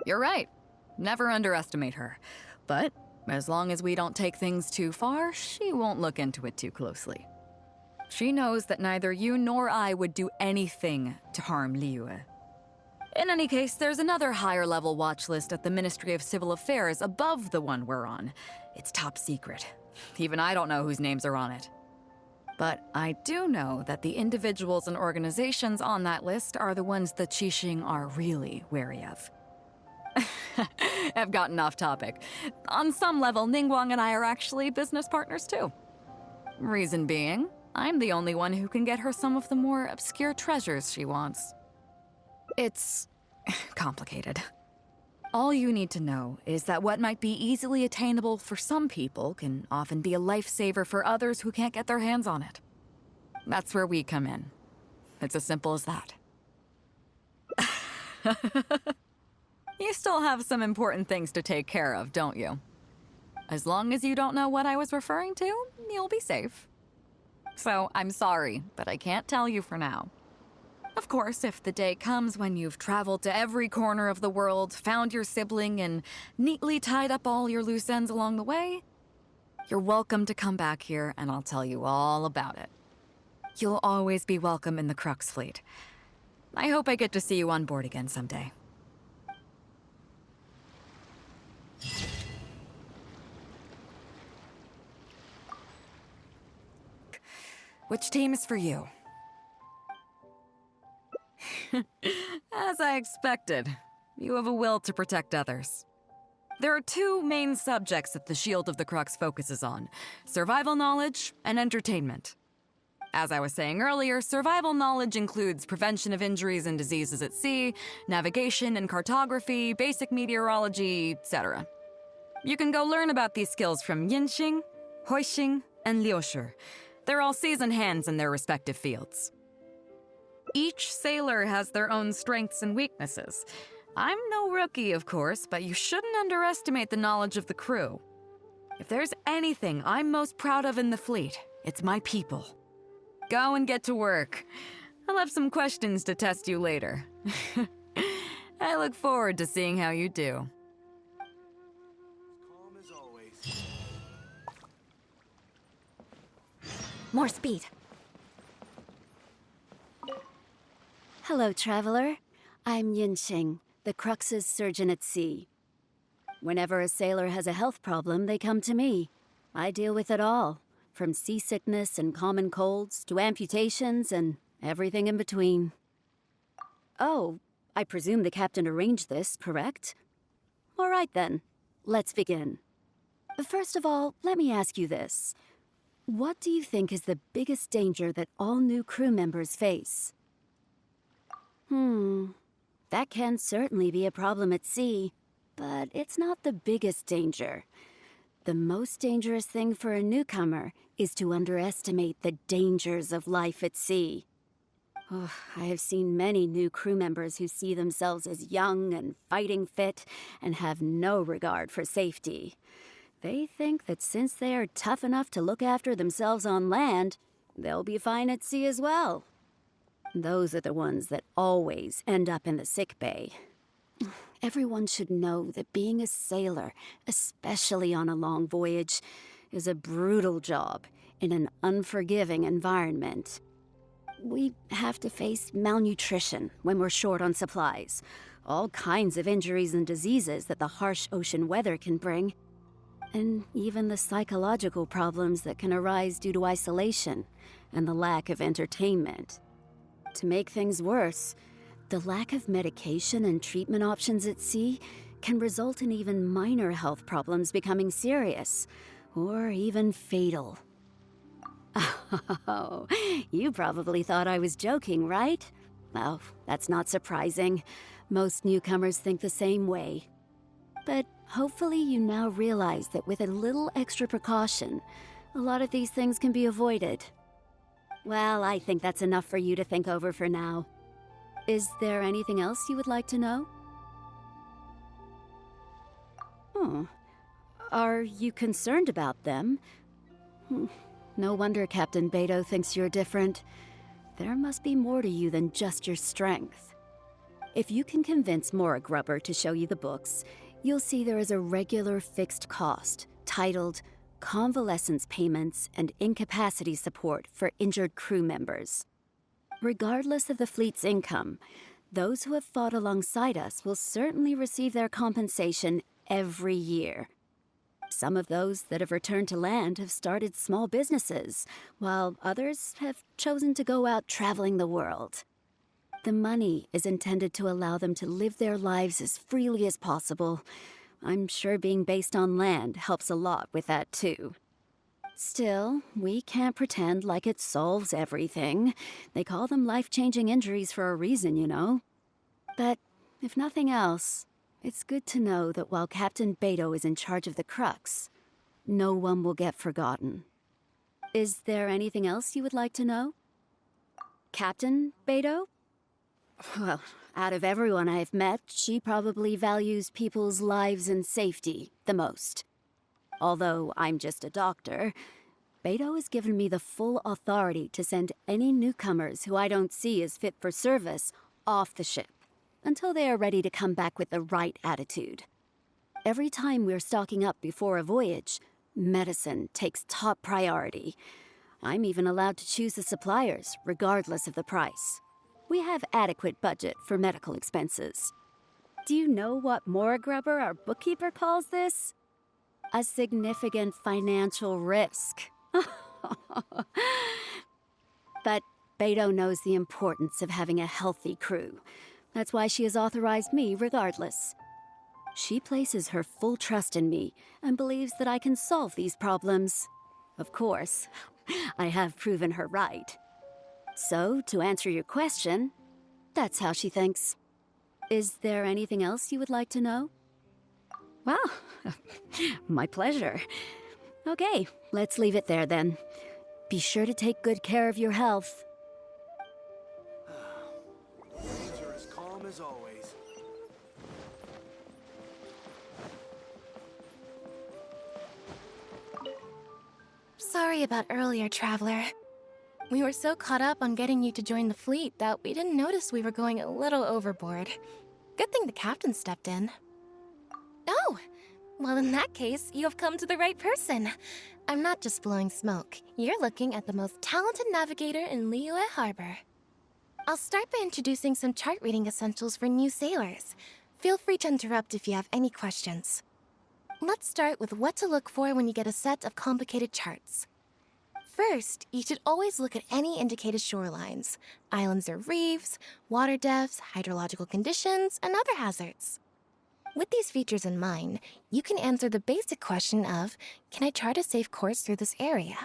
You're right. Never underestimate her. But as long as we don't take things too far, she won't look into it too closely. She knows that neither you nor I would do anything to harm Liyue. In any case, there's another higher-level watch list at the Ministry of Civil Affairs above the one we're on. It's top secret. Even I don't know whose names are on it. But I do know that the individuals and organizations on that list are the ones the Qixing are really wary of. I've gotten off topic. On some level, Ningguang and I are actually business partners too. Reason being, I'm the only one who can get her some of the more obscure treasures she wants. It's complicated. All you need to know is that what might be easily attainable for some people can often be a lifesaver for others who can't get their hands on it. That's where we come in. It's as simple as that. You still have some important things to take care of, don't you? As long as you don't know what I was referring to, you'll be safe. So, I'm sorry, but I can't tell you for now. Of course, if the day comes when you've traveled to every corner of the world, found your sibling, and neatly tied up all your loose ends along the way, you're welcome to come back here and I'll tell you all about it. You'll always be welcome in the Crux Fleet. I hope I get to see you on board again someday. Which team is for you? As I expected, you have a will to protect others. There are two main subjects that the Shield of the Crux focuses on: survival knowledge and entertainment. As I was saying earlier, survival knowledge includes prevention of injuries and diseases at sea, navigation and cartography, basic meteorology, etc. You can go learn about these skills from Genshin, Huixing, and Liushi. They're all seasoned hands in their respective fields. Each sailor has their own strengths and weaknesses. I'm no rookie, of course, but you shouldn't underestimate the knowledge of the crew. If there's anything I'm most proud of in the fleet, it's my people. Go and get to work. I'll have some questions to test you later. I look forward to seeing how you do. Calm as always. More speed. Hello, traveler. I'm Yinxing, the Crux's surgeon at sea. Whenever a sailor has a health problem, they come to me. I deal with it all, from seasickness and common colds to amputations and everything in between. Oh, I presume the captain arranged this, correct? All right then, let's begin. First of all, let me ask you this. What do you think is the biggest danger that all new crew members face? That can certainly be a problem at sea, but it's not the biggest danger. The most dangerous thing for a newcomer is to underestimate the dangers of life at sea. Oh, I have seen many new crew members who see themselves as young and fighting fit and have no regard for safety. They think that since they are tough enough to look after themselves on land, they'll be fine at sea as well. Those are the ones that always end up in the sick bay. Everyone should know that being a sailor, especially on a long voyage, is a brutal job in an unforgiving environment. We have to face malnutrition when we're short on supplies, all kinds of injuries and diseases that the harsh ocean weather can bring, and even the psychological problems that can arise due to isolation and the lack of entertainment. To make things worse, the lack of medication and treatment options at sea can result in even minor health problems becoming serious, or even fatal. Oh, you probably thought I was joking, right? Well, that's not surprising. Most newcomers think the same way. But hopefully you now realize that with a little extra precaution, a lot of these things can be avoided. Well, I think that's enough for you to think over for now. Is there anything else you would like to know? Are you concerned about them? No wonder Captain Beidou thinks you're different. There must be more to you than just your strength. If you can convince Mora Grubber to show you the books, you'll see there is a regular fixed cost titled Convalescence Payments and Incapacity Support for Injured Crew Members. Regardless of the fleet's income, those who have fought alongside us will certainly receive their compensation every year. Some of those that have returned to land have started small businesses, while others have chosen to go out traveling the world. The money is intended to allow them to live their lives as freely as possible. I'm sure being based on land helps a lot with that too. Still, we can't pretend like it solves everything. They call them life-changing injuries for a reason, you know. But if nothing else, it's good to know that while Captain Beidou is in charge of the Crux, no one will get forgotten. Is there anything else you would like to know? Captain Beidou? Well, out of everyone I've met, she probably values people's lives and safety the most. Although I'm just a doctor, Beidou has given me the full authority to send any newcomers who I don't see as fit for service off the ship until they are ready to come back with the right attitude. Every time we're stocking up before a voyage, medicine takes top priority. I'm even allowed to choose the suppliers, regardless of the price. We have adequate budget for medical expenses. Do you know what Mora Grubber, our bookkeeper, calls this? A significant financial risk. But Beidou knows the importance of having a healthy crew. That's why she has authorized me regardless. She places her full trust in me and believes that I can solve these problems. Of course, I have proven her right. So, to answer your question, that's how she thinks. Is there anything else you would like to know? Well, my pleasure. Okay, let's leave it there then. Be sure to take good care of your health. Waves are as calm as always. Sorry about earlier, Traveler. We were so caught up on getting you to join the fleet that we didn't notice we were going a little overboard. Good thing the captain stepped in. Oh! Well, in that case, you have come to the right person. I'm not just blowing smoke. You're looking at the most talented navigator in Liyue Harbor. I'll start by introducing some chart reading essentials for new sailors. Feel free to interrupt if you have any questions. Let's start with what to look for when you get a set of complicated charts. First, you should always look at any indicated shorelines, islands or reefs, water depths, hydrological conditions, and other hazards. With these features in mind, you can answer the basic question of, can I chart a safe course through this area?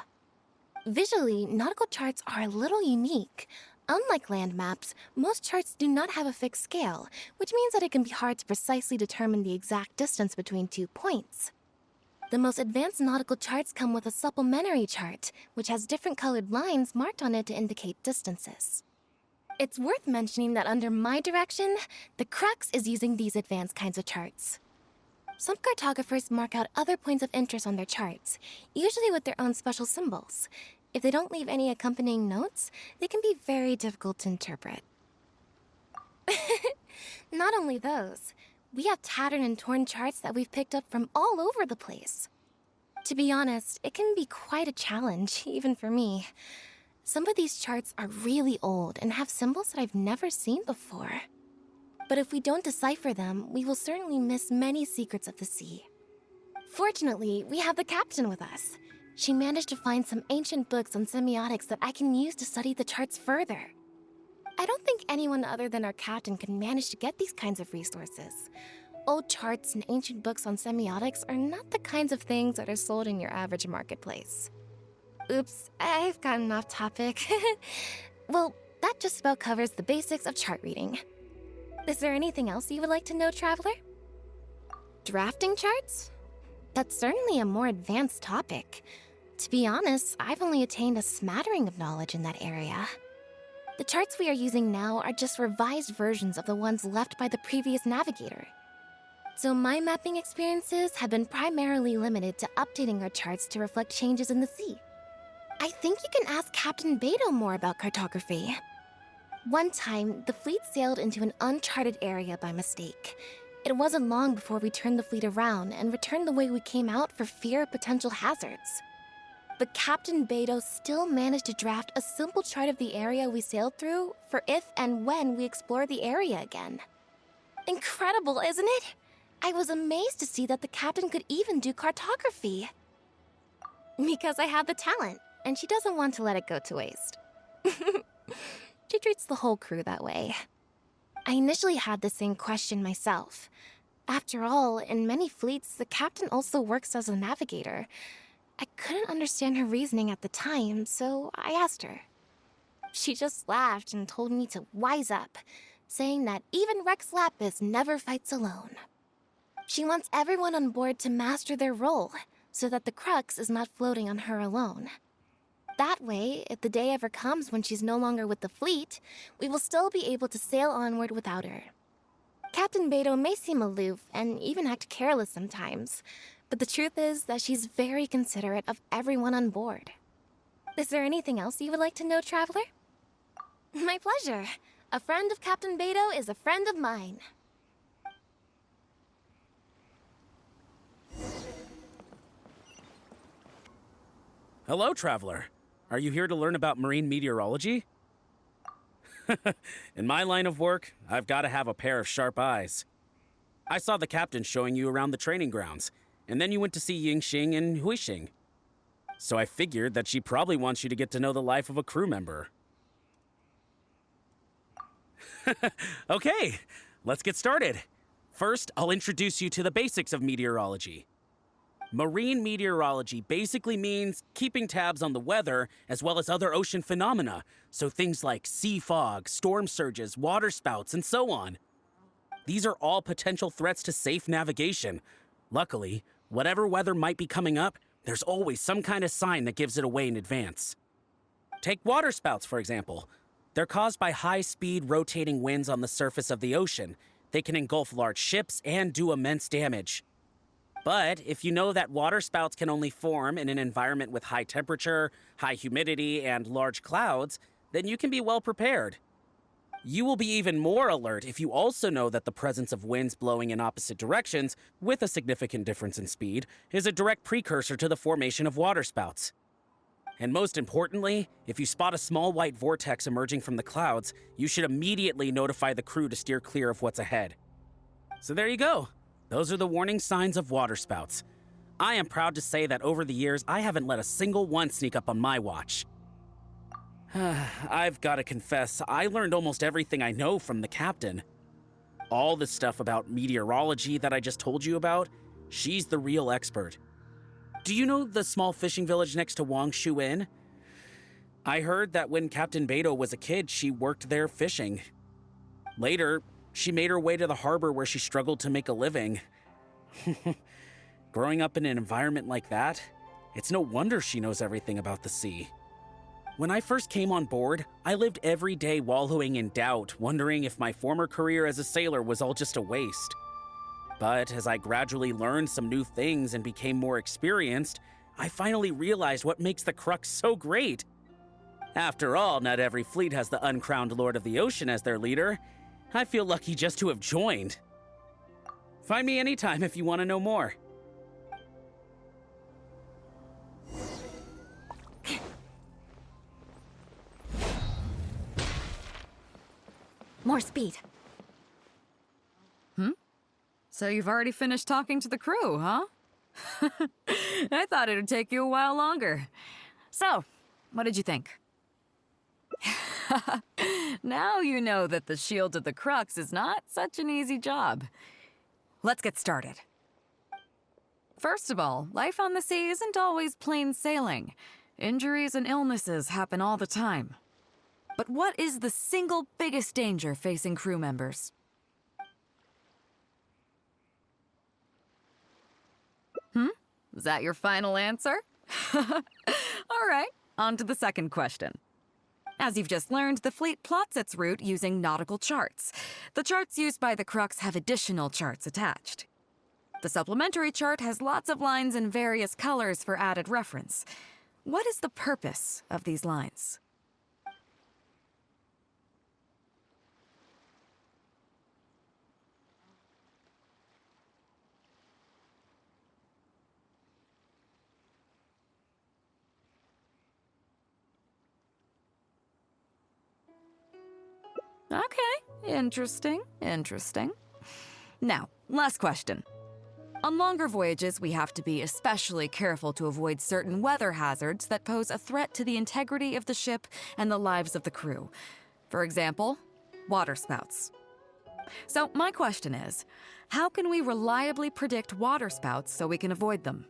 Visually, nautical charts are a little unique. Unlike land maps, most charts do not have a fixed scale, which means that it can be hard to precisely determine the exact distance between 2 points. The most advanced nautical charts come with a supplementary chart, which has different colored lines marked on it to indicate distances. It's worth mentioning that under my direction, the crux is using these advanced kinds of charts. Some cartographers mark out other points of interest on their charts, usually with their own special symbols. If they don't leave any accompanying notes, they can be very difficult to interpret. Not only those, we have tattered and torn charts that we've picked up from all over the place. To be honest, it can be quite a challenge, even for me. Some of these charts are really old and have symbols that I've never seen before. But if we don't decipher them, we will certainly miss many secrets of the sea. Fortunately, we have the captain with us. She managed to find some ancient books on semiotics that I can use to study the charts further. I don't think anyone other than our captain can manage to get these kinds of resources. Old charts and ancient books on semiotics are not the kinds of things that are sold in your average marketplace. Oops, I've gotten off topic. Well, that just about covers the basics of chart reading. Is there anything else you would like to know, Traveler? Drafting charts? That's certainly a more advanced topic. To be honest, I've only attained a smattering of knowledge in that area. The charts we are using now are just revised versions of the ones left by the previous navigator. So my mapping experiences have been primarily limited to updating our charts to reflect changes in the sea. I think you can ask Captain Beidou more about cartography. One time, the fleet sailed into an uncharted area by mistake. It wasn't long before we turned the fleet around and returned the way we came out for fear of potential hazards. But Captain Beidou still managed to draft a simple chart of the area we sailed through for if and when we explore the area again. Incredible, isn't it? I was amazed to see that the captain could even do cartography. Because I have the talent, and she doesn't want to let it go to waste. She treats the whole crew that way. I initially had the same question myself. After all, in many fleets, the captain also works as a navigator. I couldn't understand her reasoning at the time, so I asked her. She just laughed and told me to wise up, saying that even Rex Lapis never fights alone. She wants everyone on board to master their role, so that the crux is not floating on her alone. That way, if the day ever comes when she's no longer with the fleet, we will still be able to sail onward without her. Captain Beidou may seem aloof and even act careless sometimes, but the truth is that she's very considerate of everyone on board. Is there anything else you would like to know, Traveler? My pleasure. A friend of Captain Beidou is a friend of mine. Hello, Traveler. Are you here to learn about marine meteorology? In my line of work, I've got to have a pair of sharp eyes. I saw the captain showing you around the training grounds, and then you went to see Yingxing and Huixing. So I figured that she probably wants you to get to know the life of a crew member. Okay, let's get started. First, I'll introduce you to the basics of meteorology. Marine meteorology basically means keeping tabs on the weather as well as other ocean phenomena, so things like sea fog, storm surges, water spouts, and so on. These are all potential threats to safe navigation. Luckily, whatever weather might be coming up, there's always some kind of sign that gives it away in advance. Take water spouts, for example. They're caused by high-speed rotating winds on the surface of the ocean. They can engulf large ships and do immense damage. But if you know that water spouts can only form in an environment with high temperature, high humidity, and large clouds, then you can be well prepared. You will be even more alert if you also know that the presence of winds blowing in opposite directions, with a significant difference in speed, is a direct precursor to the formation of waterspouts. And most importantly, if you spot a small white vortex emerging from the clouds, you should immediately notify the crew to steer clear of what's ahead. So there you go. Those are the warning signs of waterspouts. I am proud to say that over the years, I haven't let a single one sneak up on my watch. I've got to confess, I learned almost everything I know from the captain. All the stuff about meteorology that I just told you about, she's the real expert. Do you know the small fishing village next to Wangshu Inn? I heard that when Captain Beidou was a kid, she worked there fishing. Later, she made her way to the harbor where she struggled to make a living. Growing up in an environment like that, it's no wonder she knows everything about the sea. When I first came on board, I lived every day wallowing in doubt, wondering if my former career as a sailor was all just a waste. But as I gradually learned some new things and became more experienced, I finally realized what makes the Crux so great. After all, not every fleet has the uncrowned Lord of the Ocean as their leader. I feel lucky just to have joined. Find me anytime if you want to know more. More speed. So you've already finished talking to the crew, huh? I thought it would take you a while longer. So, what did you think? Now you know that the Shield of the Crux is not such an easy job. Let's get started. First of all, life on the sea isn't always plain sailing. Injuries and illnesses happen all the time. But what is the single biggest danger facing crew members? Is that your final answer? All right, on to the second question. As you've just learned, the fleet plots its route using nautical charts. The charts used by the Crux have additional charts attached. The supplementary chart has lots of lines in various colors for added reference. What is the purpose of these lines? Okay, interesting. Now, last question. On longer voyages, we have to be especially careful to avoid certain weather hazards that pose a threat to the integrity of the ship and the lives of the crew. For example, waterspouts. So my question is, how can we reliably predict waterspouts so we can avoid them?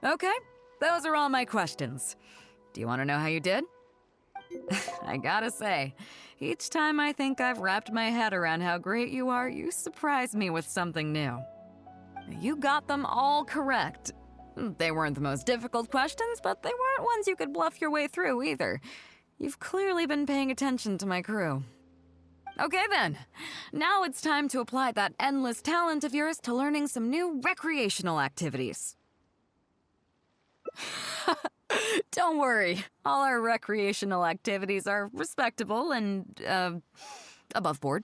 Okay, those are all my questions. Do you want to know how you did? I gotta say, each time I think I've wrapped my head around how great you are, you surprise me with something new. You got them all correct. They weren't the most difficult questions, but they weren't ones you could bluff your way through either. You've clearly been paying attention to my crew. Okay then, now it's time to apply that endless talent of yours to learning some new recreational activities. Don't worry, all our recreational activities are respectable and, above board.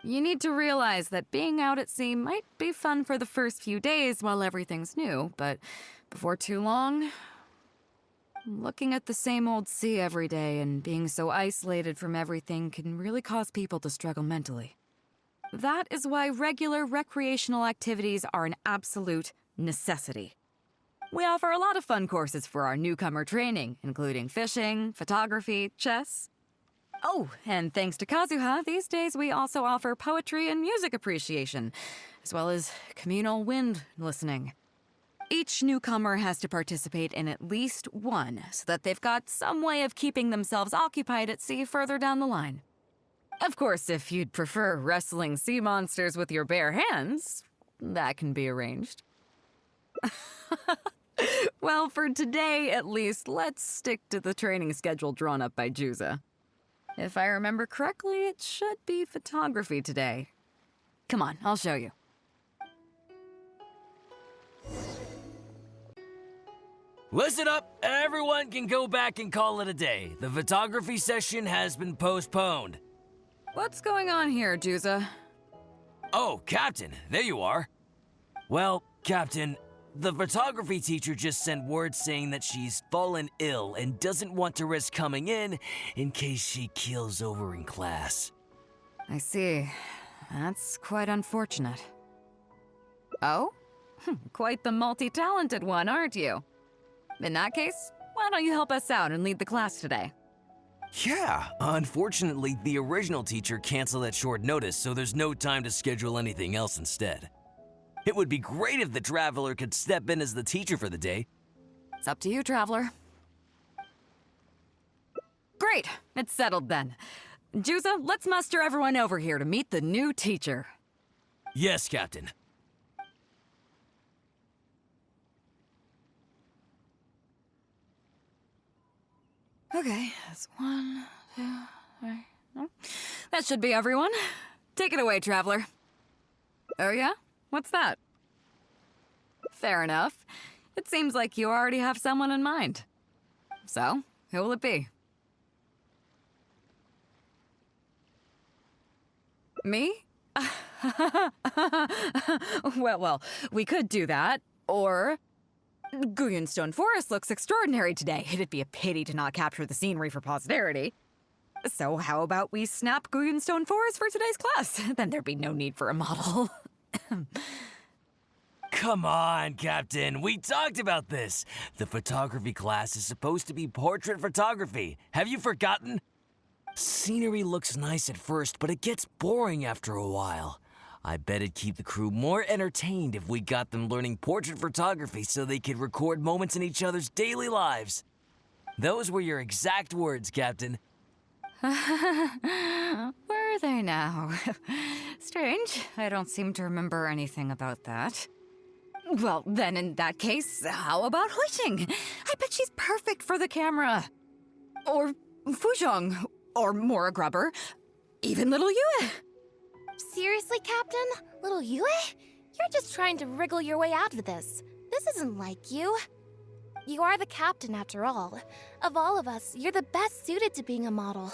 You need to realize that being out at sea might be fun for the first few days while everything's new, but before too long, looking at the same old sea every day and being so isolated from everything can really cause people to struggle mentally. That is why regular recreational activities are an absolute necessity. We offer a lot of fun courses for our newcomer training, including fishing, photography, chess. Oh, and thanks to Kazuha, these days we also offer poetry and music appreciation, as well as communal wind listening. Each newcomer has to participate in at least one, so that they've got some way of keeping themselves occupied at sea further down the line. Of course, if you'd prefer wrestling sea monsters with your bare hands, that can be arranged. Well, for today at least, let's stick to the training schedule drawn up by Juza. If I remember correctly, it should be photography today. Come on, I'll show you. Listen up, everyone can go back and call it a day. The photography session has been postponed. What's going on here, Juza? Oh, Captain, there you are. Well, Captain, the photography teacher just sent word saying that she's fallen ill and doesn't want to risk coming in case she keels over in class. I see. That's quite unfortunate. Oh? Quite the multi-talented one, aren't you? In that case, why don't you help us out and lead the class today? Yeah, unfortunately, the original teacher canceled at short notice, so there's no time to schedule anything else instead. It would be great if the Traveler could step in as the teacher for the day. It's up to you, Traveler. Great, it's settled then. Juza, let's muster everyone over here to meet the new teacher. Yes, Captain. Okay, that's 1, 2, 3. No. That should be everyone. Take it away, Traveler. Oh yeah? What's that? Fair enough. It seems like you already have someone in mind. So, who will it be? Me? Well, we could do that, or... Guyonstone Forest looks extraordinary today. It'd be a pity to not capture the scenery for posterity. So how about we snap Guyonstone Forest for today's class? Then there'd be no need for a model. Come on, Captain. We talked about this. The photography class is supposed to be portrait photography. Have you forgotten? Scenery looks nice at first, but it gets boring after a while. I bet it'd keep the crew more entertained if we got them learning portrait photography so they could record moments in each other's daily lives. Those were your exact words, Captain. Were they now? Strange. I don't seem to remember anything about that. Well, then in that case, how about Huixing? I bet she's perfect for the camera. Or Fuzhong. Or Mora Grubber. Even little Yue. Seriously, Captain? Little Yue? You're just trying to wriggle your way out of this. This isn't like you. You are the captain, after all. Of all of us, you're the best suited to being a model.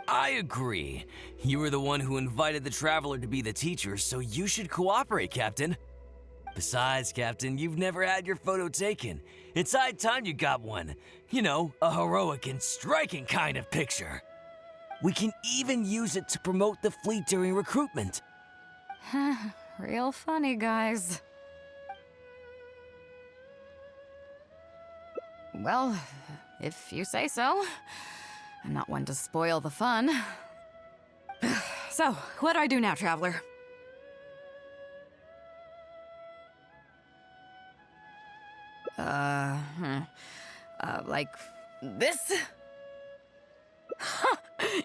I agree. You were the one who invited the Traveler to be the teacher, so you should cooperate, Captain. Besides, Captain, you've never had your photo taken. It's high time you got one. You know, a heroic and striking kind of picture. We can even use it to promote the fleet during recruitment. Real funny, guys. Well, if you say so. I'm not one to spoil the fun. So, what do I do now, Traveler? Like this?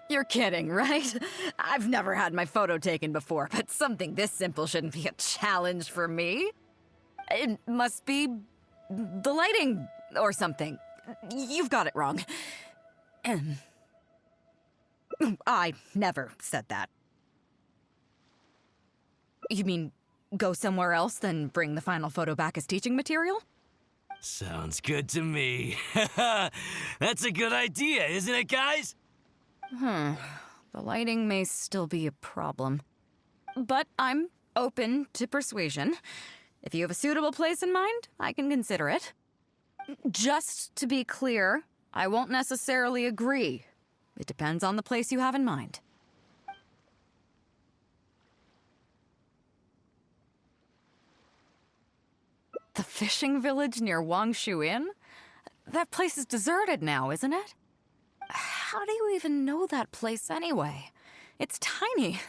You're kidding, right? I've never had my photo taken before, but something this simple shouldn't be a challenge for me. It must be the lighting or something. You've got it wrong. I never said that. You mean go somewhere else, then bring the final photo back as teaching material? Sounds good to me. That's a good idea, isn't it, guys? The lighting may still be a problem. But I'm open to persuasion. If you have a suitable place in mind, I can consider it. Just to be clear, I won't necessarily agree. It depends on the place you have in mind. The fishing village near Wangshu Inn? That place is deserted now, isn't it? How do you even know that place anyway? It's tiny.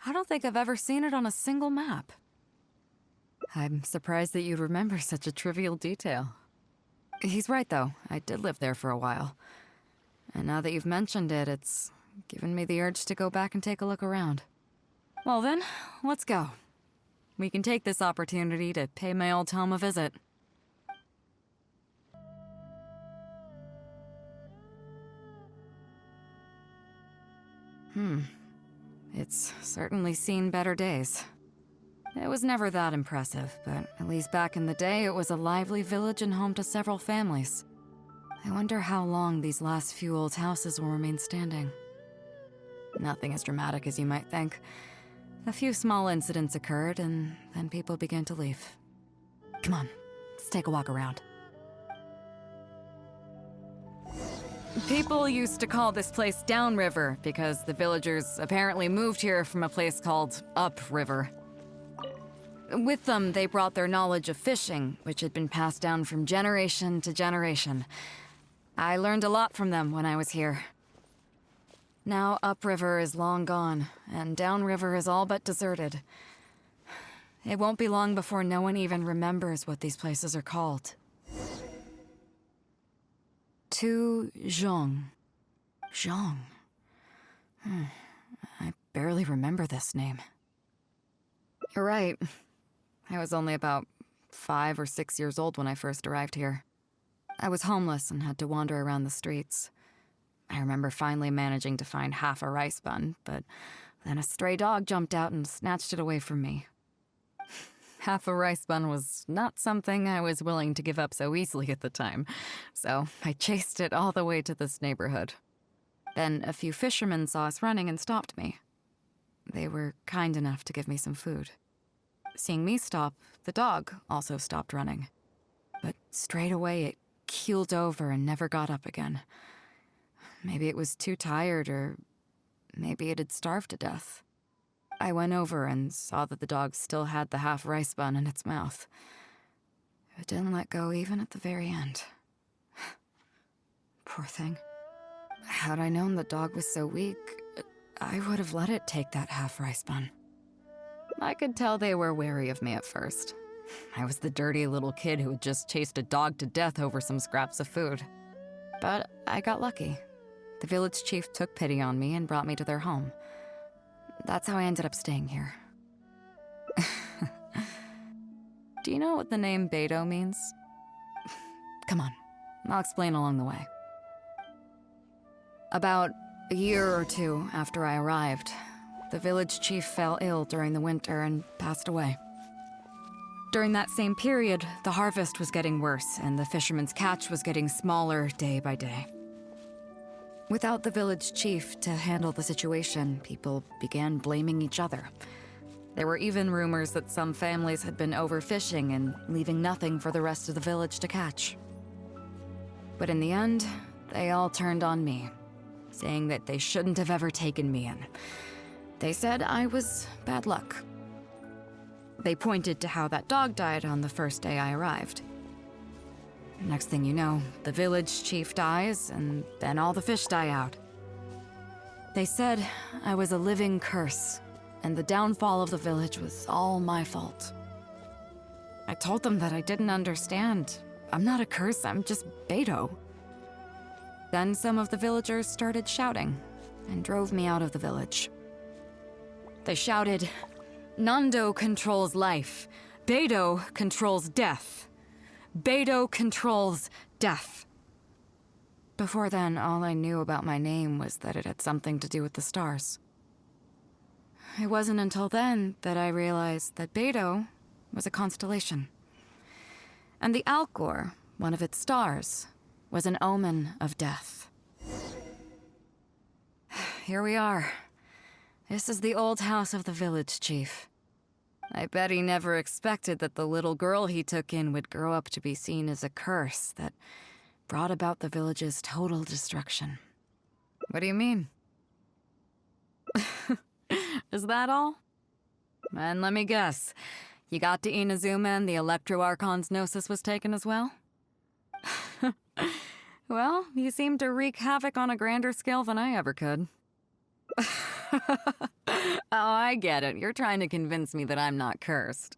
I don't think I've ever seen it on a single map. I'm surprised that you'd remember such a trivial detail. He's right, though. I did live there for a while. And now that you've mentioned it, it's given me the urge to go back and take a look around. Well then, let's go. We can take this opportunity to pay my old home a visit. It's certainly seen better days. It was never that impressive, but at least back in the day, it was a lively village and home to several families. I wonder how long these last few old houses will remain standing. Nothing as dramatic as you might think. A few small incidents occurred, and then people began to leave. Come on, let's take a walk around. People used to call this place Downriver because the villagers apparently moved here from a place called Upriver. With them, they brought their knowledge of fishing, which had been passed down from generation to generation. I learned a lot from them when I was here. Now Upriver is long gone, and Downriver is all but deserted. It won't be long before no one even remembers what these places are called. To Zhong. Zhong. I barely remember this name. You're right. I was only about 5 or 6 years old when I first arrived here. I was homeless and had to wander around the streets. I remember finally managing to find half a rice bun, but then a stray dog jumped out and snatched it away from me. Half a rice bun was not something I was willing to give up so easily at the time, so I chased it all the way to this neighborhood. Then a few fishermen saw us running and stopped me. They were kind enough to give me some food. Seeing me stop, the dog also stopped running. But straight away it keeled over and never got up again. Maybe it was too tired, or maybe it had starved to death. I went over and saw that the dog still had the half rice bun in its mouth. It didn't let go even at the very end. Poor thing. Had I known the dog was so weak, I would have let it take that half rice bun. I could tell they were wary of me at first. I was the dirty little kid who had just chased a dog to death over some scraps of food. But I got lucky. The village chief took pity on me and brought me to their home. That's how I ended up staying here. Do you know what the name Beidou means? Come on, I'll explain along the way. About a year or two after I arrived, the village chief fell ill during the winter and passed away. During that same period, the harvest was getting worse and the fishermen's catch was getting smaller day by day. Without the village chief to handle the situation, people began blaming each other. There were even rumors that some families had been overfishing and leaving nothing for the rest of the village to catch. But in the end, they all turned on me, saying that they shouldn't have ever taken me in. They said I was bad luck. They pointed to how that dog died on the first day I arrived. Next thing you know, the village chief dies, and then all the fish die out. They said I was a living curse, and the downfall of the village was all my fault. I told them that I didn't understand. I'm not a curse, I'm just Beidou. Then some of the villagers started shouting, and drove me out of the village. They shouted, "Nando controls life. Beidou controls death. Beidou controls death." Before then, all I knew about my name was that it had something to do with the stars. It wasn't until then that I realized that Beidou was a constellation. And the Alcor, one of its stars, was an omen of death. Here we are. This is the old house of the village chief. I bet he never expected that the little girl he took in would grow up to be seen as a curse that brought about the village's total destruction. What do you mean? Is that all? And let me guess, you got to Inazuma and the Electro Archon's Gnosis was taken as well? Well, you seem to wreak havoc on a grander scale than I ever could. Oh, I get it. You're trying to convince me that I'm not cursed.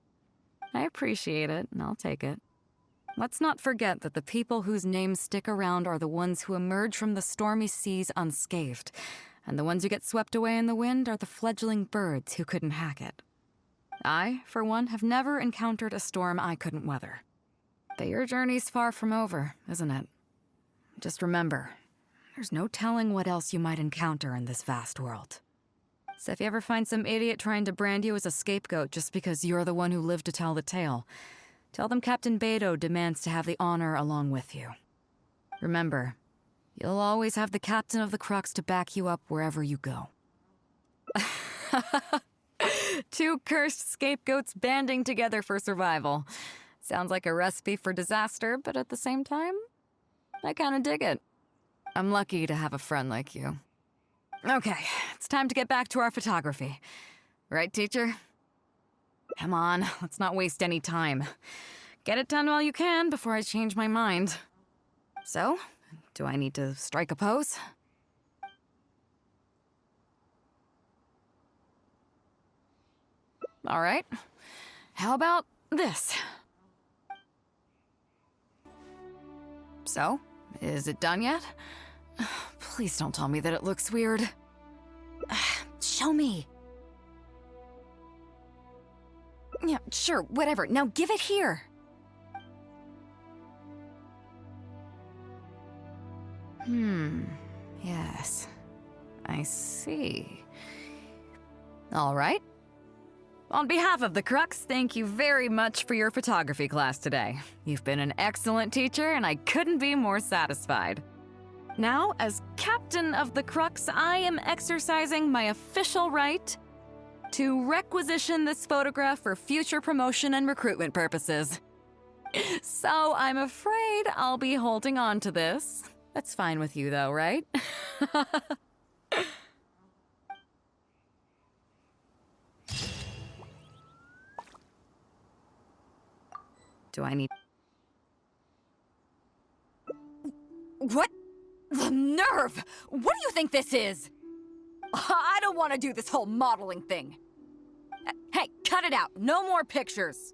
I appreciate it, and I'll take it. Let's not forget that the people whose names stick around are the ones who emerge from the stormy seas unscathed, and the ones who get swept away in the wind are the fledgling birds who couldn't hack it. I, for one, have never encountered a storm I couldn't weather. But your journey's far from over, isn't it? Just remember, there's no telling what else you might encounter in this vast world. So if you ever find some idiot trying to brand you as a scapegoat just because you're the one who lived to tell the tale, tell them Captain Beidou demands to have the honor along with you. Remember, you'll always have the Captain of the Crux to back you up wherever you go. Two cursed scapegoats banding together for survival. Sounds like a recipe for disaster, but at the same time, I kinda dig it. I'm lucky to have a friend like you. Okay, it's time to get back to our photography. Right, teacher? Come on, let's not waste any time. Get it done while you can before I change my mind. So, do I need to strike a pose? All right. How about this? So, is it done yet? Please don't tell me that it looks weird. Show me. Yeah, sure, whatever. Now give it here. Yes. I see. All right. On behalf of the Crux, thank you very much for your photography class today. You've been an excellent teacher, and I couldn't be more satisfied. Now, as Captain of the Crux, I am exercising my official right to requisition this photograph for future promotion and recruitment purposes. So I'm afraid I'll be holding on to this. That's fine with you, though, right? Do I need... What? The nerve! What do you think this is? I don't want to do this whole modeling thing. Hey, cut it out. No more pictures.